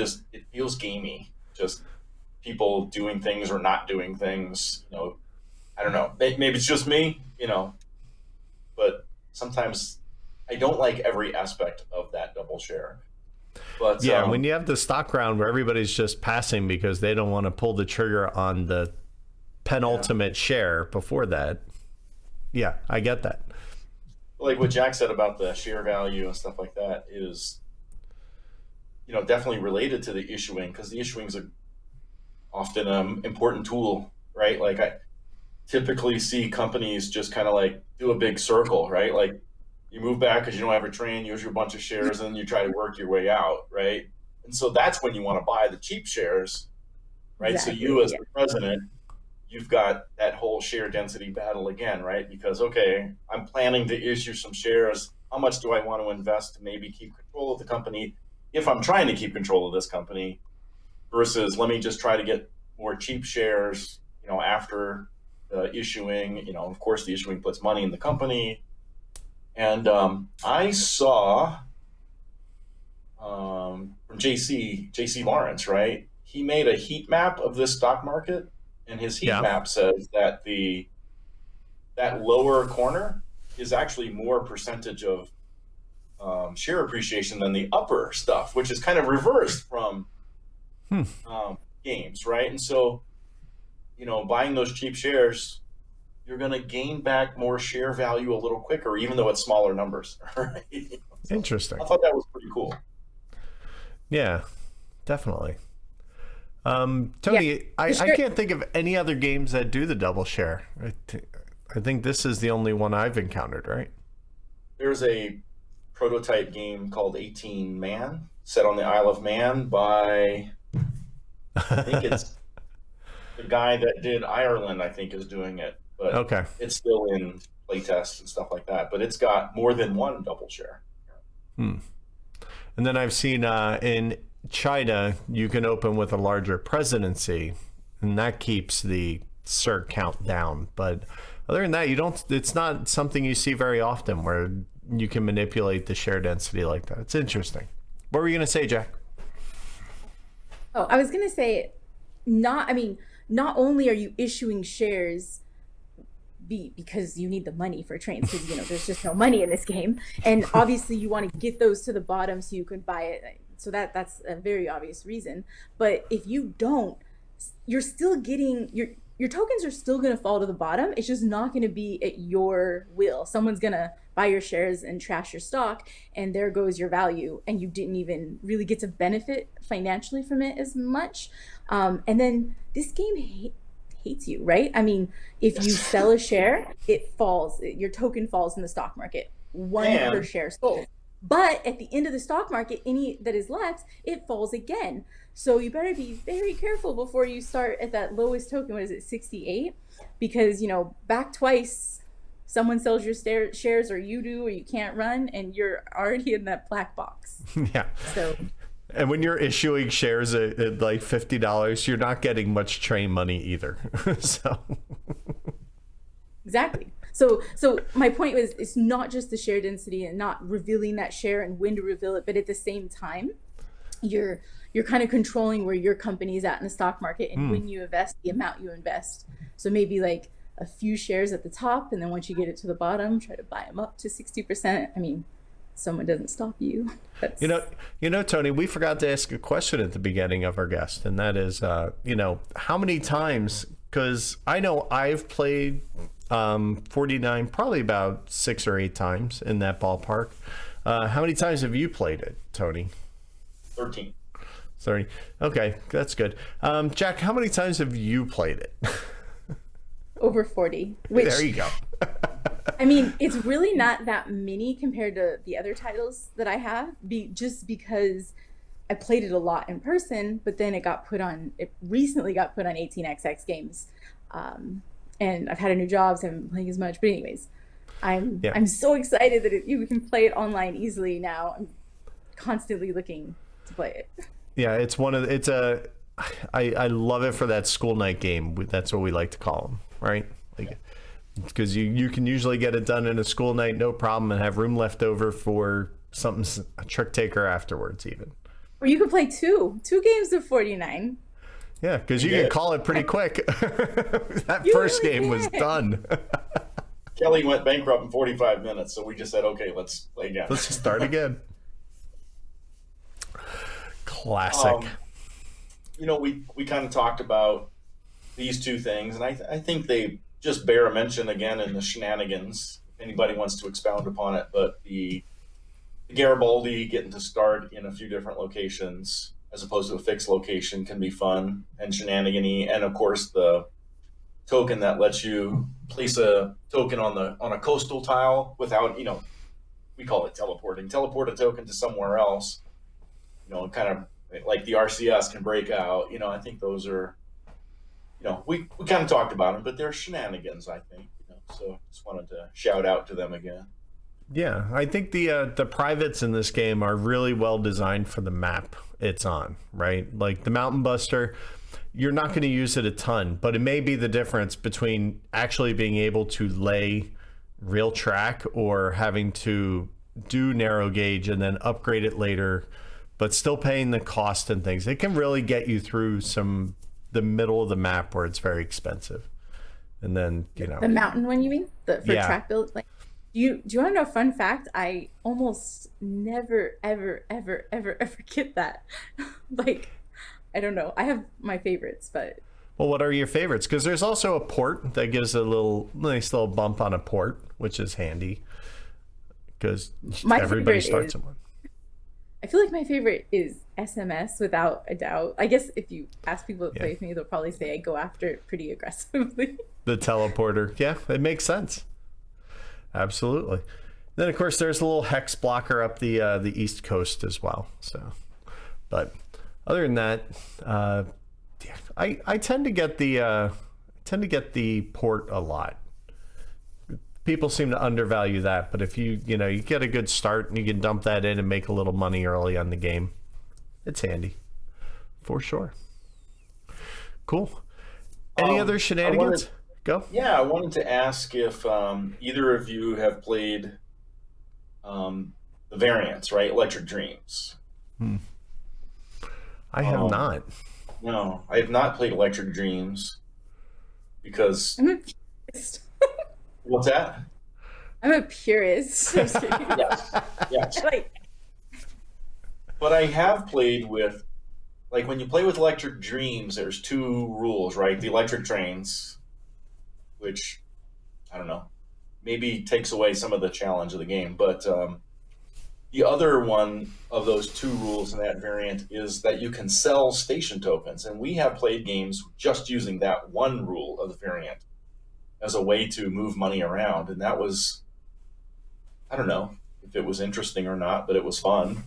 feels gamey, just people doing things or not doing things. I don't know. Maybe it's just me, But sometimes I don't like every aspect of that double share. But yeah, when you have the stock round where everybody's just passing because they don't want to pull the trigger on the penultimate share before that. Yeah, I get that. Like what Jack said about the share value and stuff like that is, definitely related to the issuing, because the issuing is often an important tool, right? Like I typically see companies just kind of like do a big circle, right? Like you move back because you don't have a train, you issue a bunch of shares, and then you try to work your way out, right? And so that's when you want to buy the cheap shares, right? Exactly, So you as the president, you've got that whole share density battle again, right? Because, okay, I'm planning to issue some shares. How much do I want to invest to maybe keep control of the company if I'm trying to keep control of this company, versus let me just try to get more cheap shares, after the issuing. Of course, the issuing puts money in the company. And I saw from JC Lawrence, right? He made a heat map of this stock market, and his heat map says that that lower corner is actually more percentage of share appreciation than the upper stuff, which is kind of reversed from games, right? And so, buying those cheap shares, you're going to gain back more share value a little quicker, even though it's smaller numbers. Right? So Interesting. I thought that was pretty cool. Yeah, definitely. Tony, I can't think of any other games that do the double share. I think this is the only one I've encountered, right? There's a prototype game called 18 Man, set on the Isle of Man by, I think it's the guy that did Ireland, I think, is doing it. But Okay. it's still in playtests and stuff like that. But it's got more than one double share. And then I've seen in China, you can open with a larger presidency, and that keeps the cert count down. But other than that, it's not something you see very often where you can manipulate the share density like that. It's interesting. What were you going to say, Jack? Oh, I was going to say, not only are you issuing shares because you need the money for trains, because there's just no money in this game, and obviously you want to get those to the bottom so you can buy it, so that's a very obvious reason. But if you don't, you're still getting your tokens are still going to fall to the bottom. It's just not going to be at your will. Someone's going to buy your shares and trash your stock, and there goes your value, and you didn't even really get to benefit financially from it as much. And then this game hates you, right? I mean, if you sell a share, it falls. Your token falls in the stock market, one per share sold. But at the end of the stock market, any that is left, it falls again. So you better be very careful before you start at that lowest token. What is it, 68? Because, back twice, someone sells your shares, or you do, or you can't run, and you're already in that black box. Yeah. So. And when you're issuing shares at like $50, you're not getting much train money either. So. Exactly. So my point was, it's not just the share density and not revealing that share and when to reveal it, but at the same time, you're kind of controlling where your company is at in the stock market, and when you invest, the amount you invest. So maybe like a few shares at the top, and then once you get it to the bottom, try to buy them up to 60%. I mean, someone doesn't stop you. Tony, we forgot to ask a question at the beginning of our guest, and that is, how many times? Because I know I've played 49 probably about 6 or 8 times in that ballpark. How many times have you played it, Tony? 13. 30. Okay, that's good. Jack, how many times have you played it? Over 40. Which, there you go. I mean, it's really not that many compared to the other titles that I have, just because I played it a lot in person, but then it recently got put on 18xx games. And I've had a new job, so I haven't been playing as much. But anyways, I'm so excited that you can play it online easily now. I'm constantly looking to play it. Yeah, I love it for that school night game. That's what we like to call them, right? Because you can usually get it done in a school night, no problem, and have room left over for a trick taker afterwards even. Or you could play two games of 49. Yeah, because you can call it pretty quick. That first game was done. Kelly went bankrupt in 45 minutes, so we just said, okay, let's play again. Let's just start again. Classic. We kind of talked about these two things, and I think they just bear a mention again in the shenanigans, if anybody wants to expound upon it. But the Garibaldi getting to start in a few different locations as opposed to a fixed location can be fun and shenanigan-y. And of course, the token that lets you place a token on a coastal tile without, we call it teleporting. Teleport a token to somewhere else, kind of like the RCS can break out. I think those are, we kind of talked about them, but they're shenanigans, I think. So just wanted to shout out to them again. Yeah, I think the privates in this game are really well designed for the map it's on, right? Like the Mountain Buster, you're not going to use it a ton, but it may be the difference between actually being able to lay real track or having to do narrow gauge and then upgrade it later, but still paying the cost and things. It can really get you through the middle of the map where it's very expensive. And then, The mountain one, you mean? For track build? Do you want to know a fun fact? I almost never ever ever ever ever get that. Like, I don't know. I have my favorites, but Well, what are your favorites? Because there's also a port that gives a little nice little bump on a port, which is handy because my everybody favorite starts is in one. I feel like my favorite is SMS without a doubt. I guess if you ask people to Yeah. play with me, they'll probably say I go after it pretty aggressively. The teleporter. Yeah, it makes sense. Absolutely. Then of course there's a little hex blocker up the East Coast as well. So, but other than that, yeah, I tend to get the port a lot. People seem to undervalue that, but if you get a good start and you can dump that in and make a little money early on the game, it's handy for sure. Cool. Any other shenanigans? Go. Yeah, I wanted to ask if either of you have played the variants, right? Electric Dreams. I have Um, not. No, I have not played Electric Dreams because I'm a purist. what's that? I'm a purist. I'm just kidding. Yes, yes. Like, But I have played with, like, when you play with Electric Dreams, there's two rules, right? The electric trains, which I don't know, maybe takes away some of the challenge of the game, but the other one of those two rules in that variant is that you can sell station tokens, and we have played games just using that one rule of the variant as a way to move money around, and that was, I don't know if it was interesting or not, but it was fun.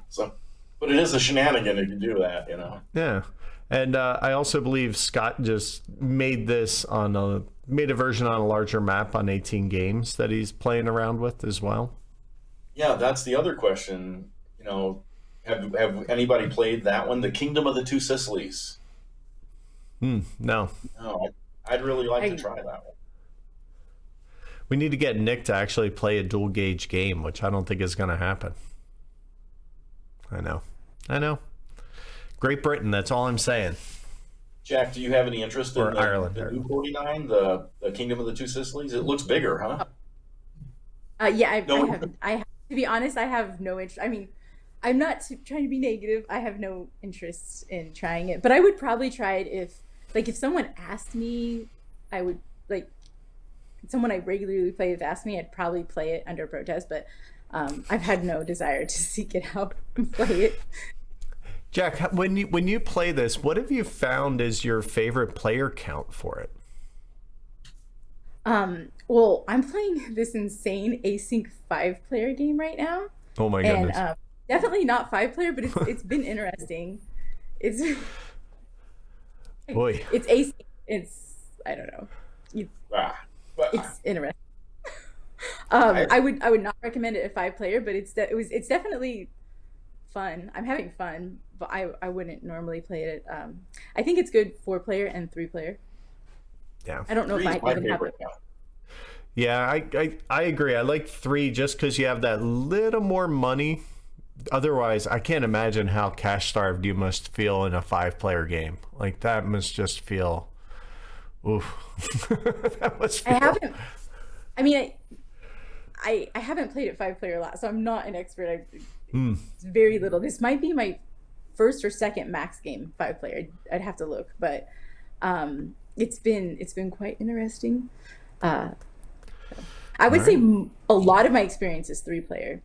So, but it is a shenanigan if you do that, you know. Yeah. And I also believe Scott just made a version on a larger map on 18 games that he's playing around with as well. Yeah, that's the other question. You know, have anybody played that one, the Kingdom of the Two Sicilies? No. No, I'd really like to I try that one. We need to get Nick to actually play a dual gauge game, which I don't think is going to happen. I know. Great Britain, that's all I'm saying. Jack, do you have any interest in Or Ireland. the new 49, the Kingdom of the Two Sicilies? It looks bigger, huh? yeah, I No. haven't. To be honest, I have no interest. I mean, I'm not trying to be negative. I have no interest in trying it, but I would probably try it if someone asked me, I would like someone I regularly play with asked me, I'd probably play it under protest. But I've had no desire to seek it out and play it. Jack, when you play this, what have you found is your favorite player count for it? Well, I'm playing this insane async 5-player game right now, Oh my and goodness. definitely not 5-player, but it's been interesting. It's Boy. it's async. It's I don't know. Ah, but It's interesting. I- I would not recommend it at 5-player, but it's definitely fun. I'm having fun, but I wouldn't normally play it. I think it's good 4-player and 3-player. Yeah. I don't know if three I is my even have. favorite now. Yeah, I agree. I like 3 just because you have that little more money. Otherwise, I can't imagine how cash starved you must feel in a 5-player game. Like that must just feel, oof. That must I feel. haven't. I mean, I haven't played it 5-player a lot, so I'm not an expert. It's very little. This might be my first or second max game 5-player. I'd have to look, but it's been quite interesting. I would say a lot of my experience is 3-player.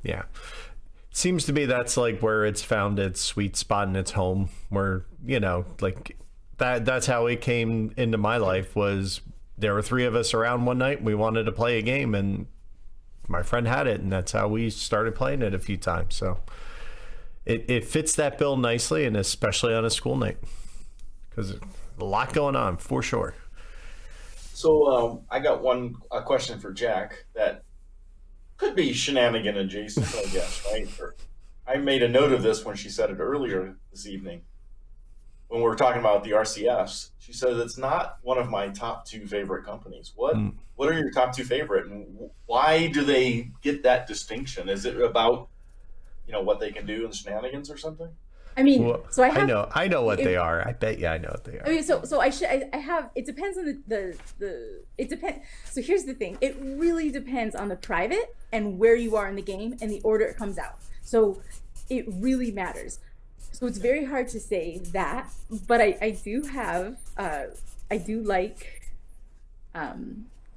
Yeah. Seems to be that's like where it's found its sweet spot in its home, where, like that's how it came into my life. Was there were 3 of us around one night, we wanted to play a game, and my friend had it, and that's how we started playing it a few times. So it fits that bill nicely, and especially on a school night, because a lot going on for sure. So I got a question for Jack that could be shenanigan adjacent, I guess, right? I made a note of this when she said it earlier this evening. When we were talking about the RCFs, she said it's not one of my top 2 favorite companies. What are your top 2 favorite, and why do they get that distinction? Is it about what they can do in shenanigans or something? I mean, Well, so I have I know what they it, are. I bet you I know what they I are. mean, so I have, it depends on it depends. So here's the thing. It really depends on the private and where you are in the game and the order it comes out. So it really matters. So it's very hard to say that, but I do have, I do like,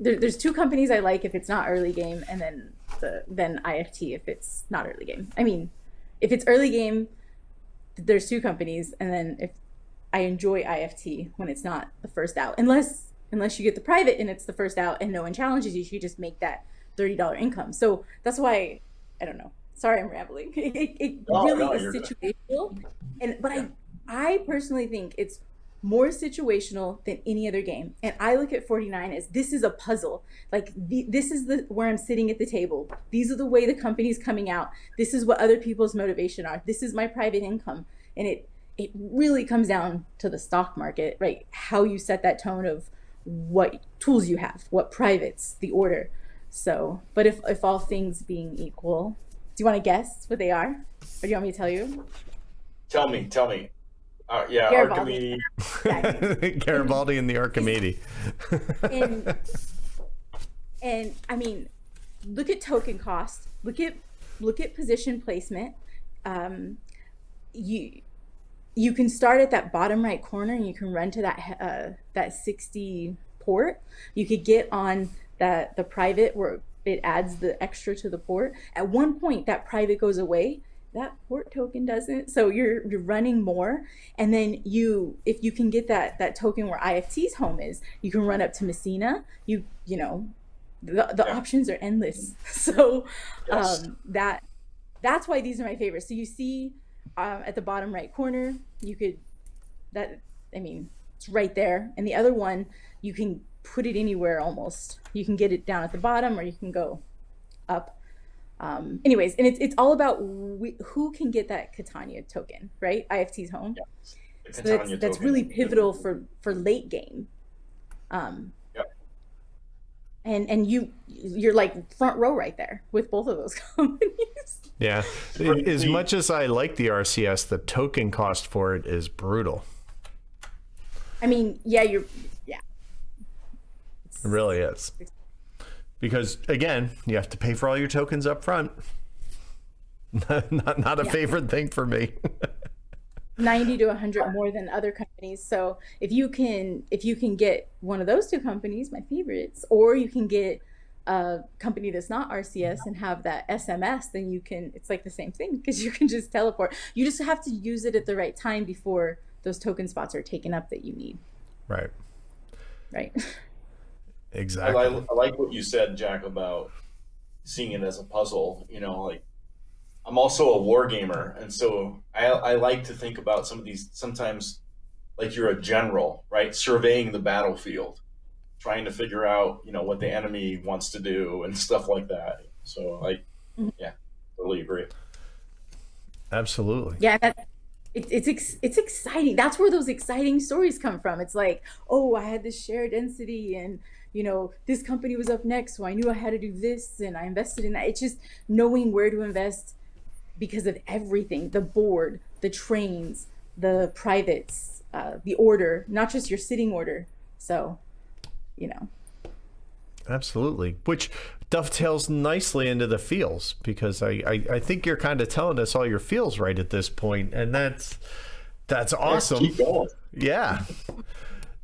there's two companies I like if it's not early game, and then IFT if it's not early game. I mean, if it's early game, there's two companies, and then if I enjoy IFT when it's not the first out, unless you get the private and it's the first out and no one challenges you, you just make that $30 income. So that's why I don't know. Sorry, I'm rambling. It No, really no, is you're good. situational, and but Yeah. I personally think it's more situational than any other game. And I look at 49 as this is a puzzle. Like this is the where I'm sitting at the table. These are the way the company's coming out. This is what other people's motivation are. This is my private income, and it really comes down to the stock market, right? How you set that tone of what tools you have, what privates, the order. So, but if all things being equal, do you want to guess what they are, or do you want me to tell you? Tell me. Yeah, Garibaldi. Archimedes. Yeah, Garibaldi and the Archimedes. and and I mean, look at token cost. Look at position placement. Um, you you can start at that bottom right corner and you can run to that 60 port. You could get on that the private where it adds the extra to the port. At one point, that private goes away. That port token doesn't. So you're running more, and then if you can get that token where IFT's home is, you can run up to Messina. You know, the Yeah. options are endless. So Yes. that's why these are my favorites. So you see at the bottom right corner, you could that I mean it's right there, and the other one you can put it anywhere almost. You can get it down at the bottom, or you can go up. Anyways, and it's all about who can get that Catania token, right? IFT's home. Yeah. The So Catania that's token. really pivotal for late game. Um, Yep. and you're like front row right there with both of those companies. Yeah. As much as I like the RCS, the token cost for it is brutal. I mean, yeah. It really is. Because again, you have to pay for all your tokens up front. Not a Yeah. favorite thing for me. 90 to 100 more than other companies. So if you can get one of those two companies, my favorites, or you can get a company that's not RCS and have that SMS, then it's like the same thing because you can just teleport. You just have to use it at the right time before those token spots are taken up that you need, Right. right? Exactly. I like what you said, Jack, about seeing it as a puzzle. You know, like I'm also a war gamer, and so I like to think about some of these. Sometimes, like you're a general, right, surveying the battlefield, trying to figure out, you know, what the enemy wants to do and stuff like that. So, like, yeah, totally agree. Absolutely. Yeah, it's exciting. That's where those exciting stories come from. It's like, oh, I had this share density, and this company was up next, so I knew I had to do this, and I invested in that. It's just knowing where to invest because of everything: the board, the trains, the privates, the order, not just your sitting order. So, you know. Absolutely. Which dovetails nicely into the feels, because I think you're kind of telling us all your feels right at this point, and that's awesome. Keep going. Yeah.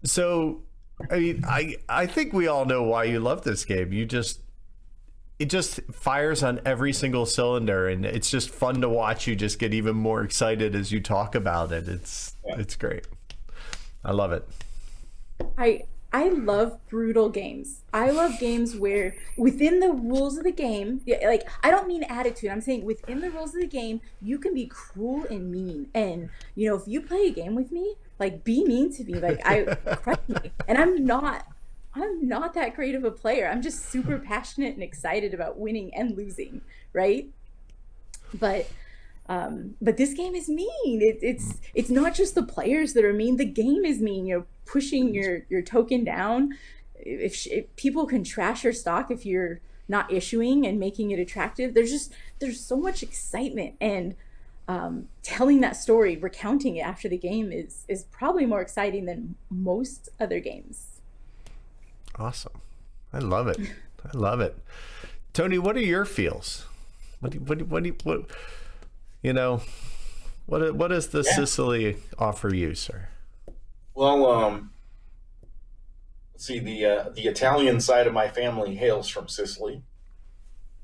So, I mean, I think we all know why you love this game. It just fires on every single cylinder, and it's just fun to watch you just get even more excited as you talk about it. It's great. I love it. I love brutal games. I love games where within the rules of the game, yeah, like I don't mean attitude. I'm saying within the rules of the game, you can be cruel and mean. And if you play a game with me, like be mean to me. Like crush me. And I'm not that great of a player. I'm just super passionate and excited about winning and losing, right? But this game is mean. It's not just the players that are mean. The game is mean. You're pushing your token down. If people can trash your stock if you're not issuing and making it attractive, there's so much excitement, and telling that story, recounting it after the game is probably more exciting than most other games. Awesome. I love it. I love it. Tony, what are your feels? What does the Sicily offer you, sir? Well, let's see, the Italian side of my family hails from Sicily,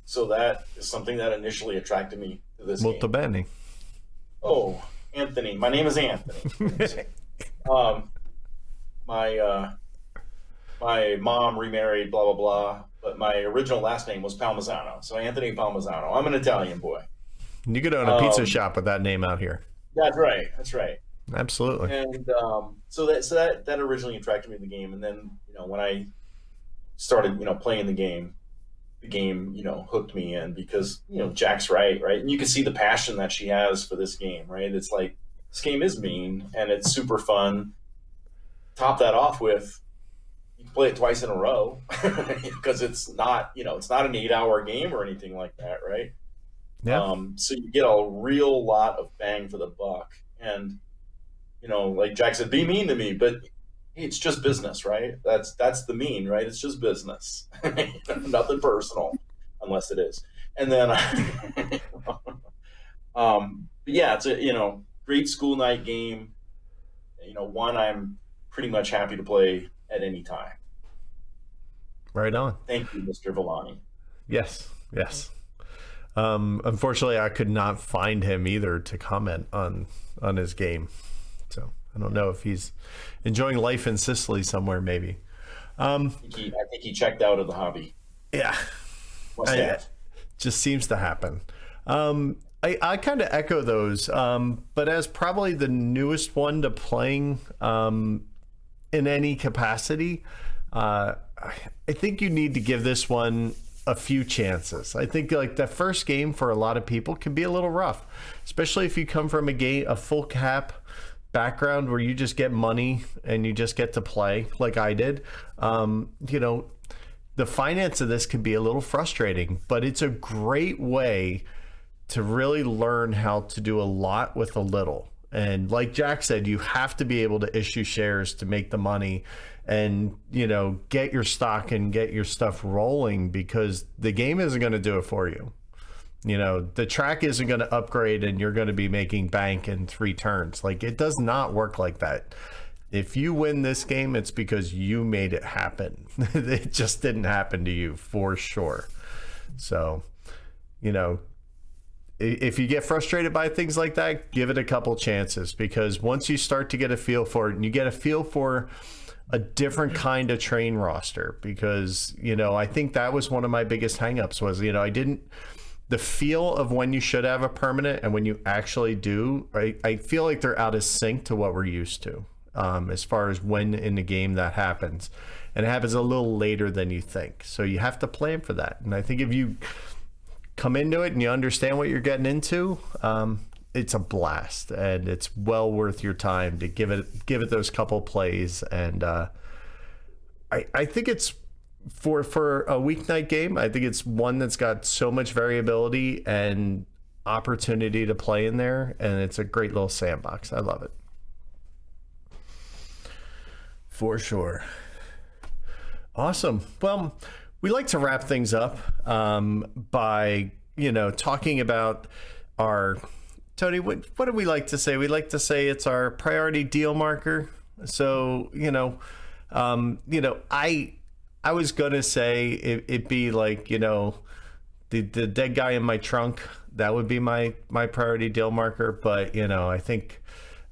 so that is something that initially attracted me to this Molto game. bene. Oh, Anthony. My name is Anthony. My mom remarried, blah blah blah, but my original last name was Palmisano, so Anthony Palmisano. I'm an Italian boy. You could own a pizza shop with that name out here. That's right. That's right. Absolutely. And so that originally attracted me to the game, and then when I started playing the game hooked me in because Jack's right, and you can see the passion that she has for this game, right? It's like this game is mean and it's super fun. Top that off with you can play it twice in a row because it's not it's not an 8-hour game or anything like that, right? Yeah. So you get a real lot of bang for the buck, and like Jack said, be mean to me, but hey, it's just business, right? That's the mean, right? It's just business, nothing personal, unless it is. And then, but yeah, it's a great school night game. One I'm pretty much happy to play at any time. Right on. Thank you, Mr. Villani. Yes. Unfortunately, I could not find him either to comment on his game. So I don't know if he's enjoying life in Sicily somewhere, maybe. I think he checked out of the hobby. Yeah. Just seems to happen. I kind of echo those, but as probably the newest one to playing in any capacity, I think you need to give this one a few chances. I think like the first game for a lot of people can be a little rough, especially if you come from a full cap background where you just get money and you just get to play like I did. The finance of this can be a little frustrating, but it's a great way to really learn how to do a lot with a little. And like Jack said, you have to be able to issue shares to make the money and, get your stock and get your stuff rolling, because the game isn't going to do it for you. The track isn't going to upgrade and you're going to be making bank in 3 turns. Like, it does not work like that. If you win this game, it's because you made it happen. It just didn't happen to you, for sure. So, if you get frustrated by things like that, give it a couple chances, because once you start to get a feel for it, and you get a feel for a different kind of train roster, because, I think that was one of my biggest hangups was, the feel of when you should have a permanent and when you actually do, right? I feel like they're out of sync to what we're used to, as far as when in the game that happens. And it happens a little later than you think. So you have to plan for that. And I think if you come into it and you understand what you're getting into, it's a blast, and it's well worth your time to give it those couple plays. And I think it's for a weeknight game, I think it's one that's got so much variability and opportunity to play in there, and it's a great little sandbox. I love it. For sure. Awesome. Well, we like to wrap things up by, talking about our... Tony, what do we like to say? We like to say it's our priority deal marker. So, I was gonna say it'd be like, the dead guy in my trunk. That would be my priority deal marker. But I think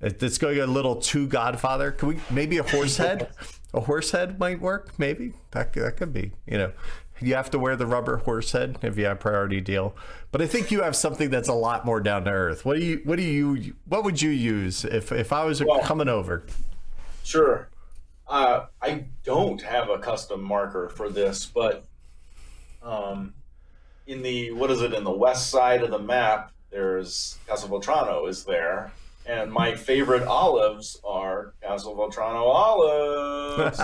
it's going a little too Godfather. Could we maybe a horse head? A horse head might work. Maybe that could be. You have to wear the rubber horse head if you have priority deal. But I think you have something that's a lot more down to earth. What would you use if I was coming over? Sure. I don't have a custom marker for this, but in the west side of the map, there's Castelvetrano is there, and my favorite olives are Castelvetrano olives.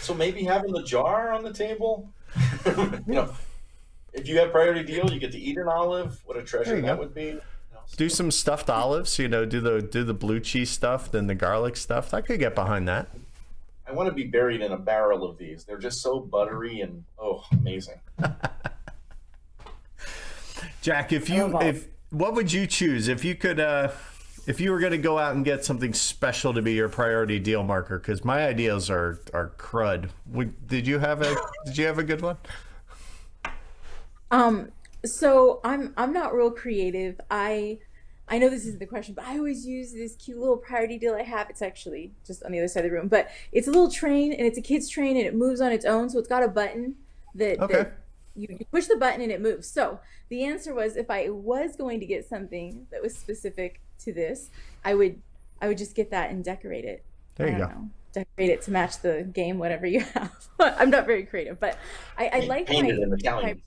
So maybe having the jar on the table, if you have priority deal, you get to eat an olive. What a There treasure you that go. would be. Do some stuffed olives, do the blue cheese stuff, then the garlic stuff. I could get behind that. I want to be buried in a barrel of these. They're just so buttery and amazing. Jack, what would you choose if you could if you were going to go out and get something special to be your priority deal marker? Because my ideas are crud. Did you have a good one? So I'm not real creative. I know this isn't the question, but I always use this cute little priority deal I have. It's actually just on the other side of the room, but it's a little train and it's a kid's train and it moves on its own. So it's got a button that you push the button and it moves. So the answer was, if I was going to get something that was specific to this, I would just get that and decorate it. There you go. Decorate it to match the game, whatever you have. I'm not very creative, but I like painted in Italian.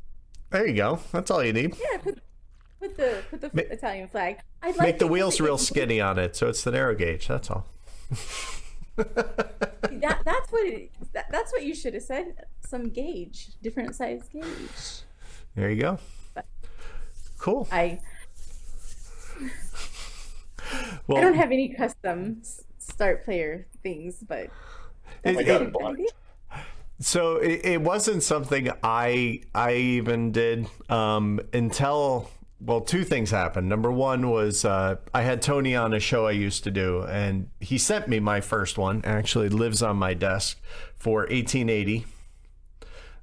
There you go. That's all you need. Yeah, put the Italian flag. I'd Make the wheels real skinny on it, so it's the narrow gauge. That's all. That's what you should have said. Some gauge, different size gauge. There you go. But cool. I don't have any custom start player things, but so it wasn't something I even did until, well, two things happened. Number one was I had Tony on a show I used to do, and he sent me my first one. Actually lives on my desk for 1880.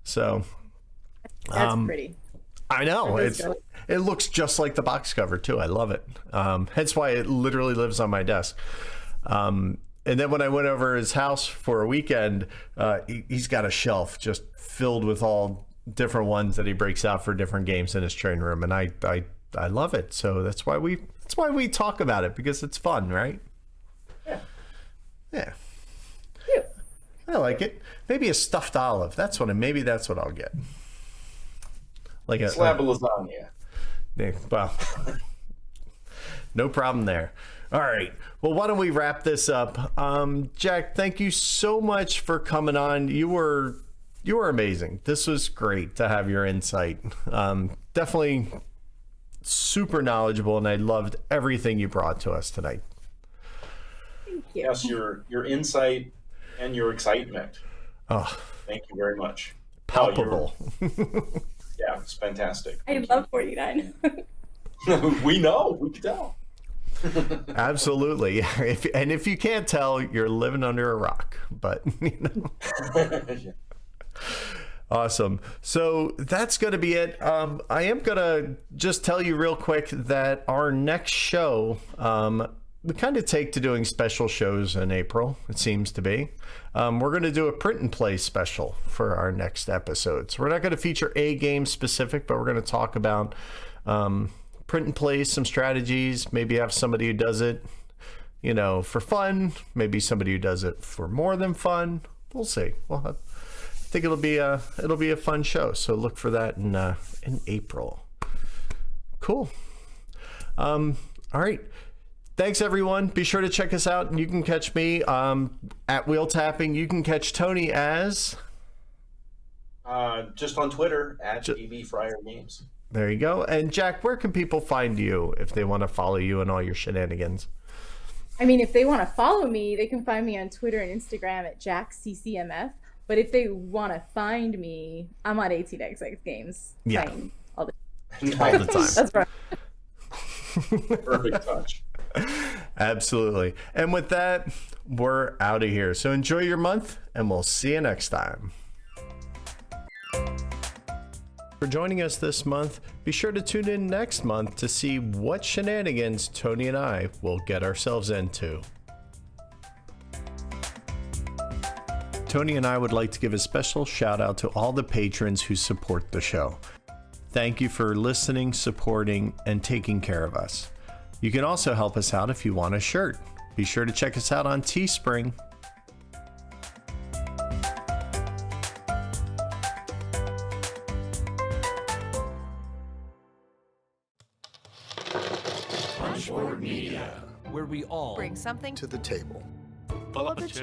So that's pretty. I know, it looks just like the box cover too. I love it. Hence why it literally lives on my desk. And then when I went over his house for a weekend, he's got a shelf just filled with all different ones that he breaks out for different games in his training room, and I love it. So that's why we talk about it, because it's fun, right? Yeah. Cute. I like it. Maybe a stuffed olive. Maybe that's what I'll get. Like a slab of lasagna. Yeah, well, no problem there. All right. Well, why don't we wrap this up? Jack, thank you so much for coming on. You were amazing. This was great to have your insight. Definitely super knowledgeable, and I loved everything you brought to us tonight. Thank you. Yes, your insight and your excitement. Oh, thank you very much. palpable. Yeah, it's fantastic. I love 49. We know. We can tell. Absolutely. If you can't tell, you're living under a rock. But Awesome. So that's going to be it. I am going to just tell you real quick that our next show, we kind of take to doing special shows in April, it seems to be. We're going to do a print and play special for our next episode. So we're not going to feature a game specific, but we're going to talk about print and play, some strategies, maybe have somebody who does it, for fun, maybe somebody who does it for more than fun. We'll see. I think it'll be a fun show. So look for that in April. Cool. All right. Thanks, everyone. Be sure to check us out, and you can catch me at Wheel Tapping. You can catch Tony as just on Twitter at EB Fryer Games. There you go. And Jack, where can people find you if they want to follow you and all your shenanigans? I mean, if they want to follow me, they can find me on Twitter and Instagram at JackCCMF. But if they want to find me, I'm on 18XX Games. Yeah. All the time. That's right. Perfect touch. Absolutely. And with that, we're out of here. So enjoy your month, and we'll see you next time. For joining us this month, be sure to tune in next month to see what shenanigans Tony and I will get ourselves into. Tony and I would like to give a special shout out to all the patrons who support the show. Thank you for listening, supporting, and taking care of us. You can also help us out if you want a shirt. Be sure to check us out on Teespring. Punchboard Media, where we all bring something to the table. Pull up a chair.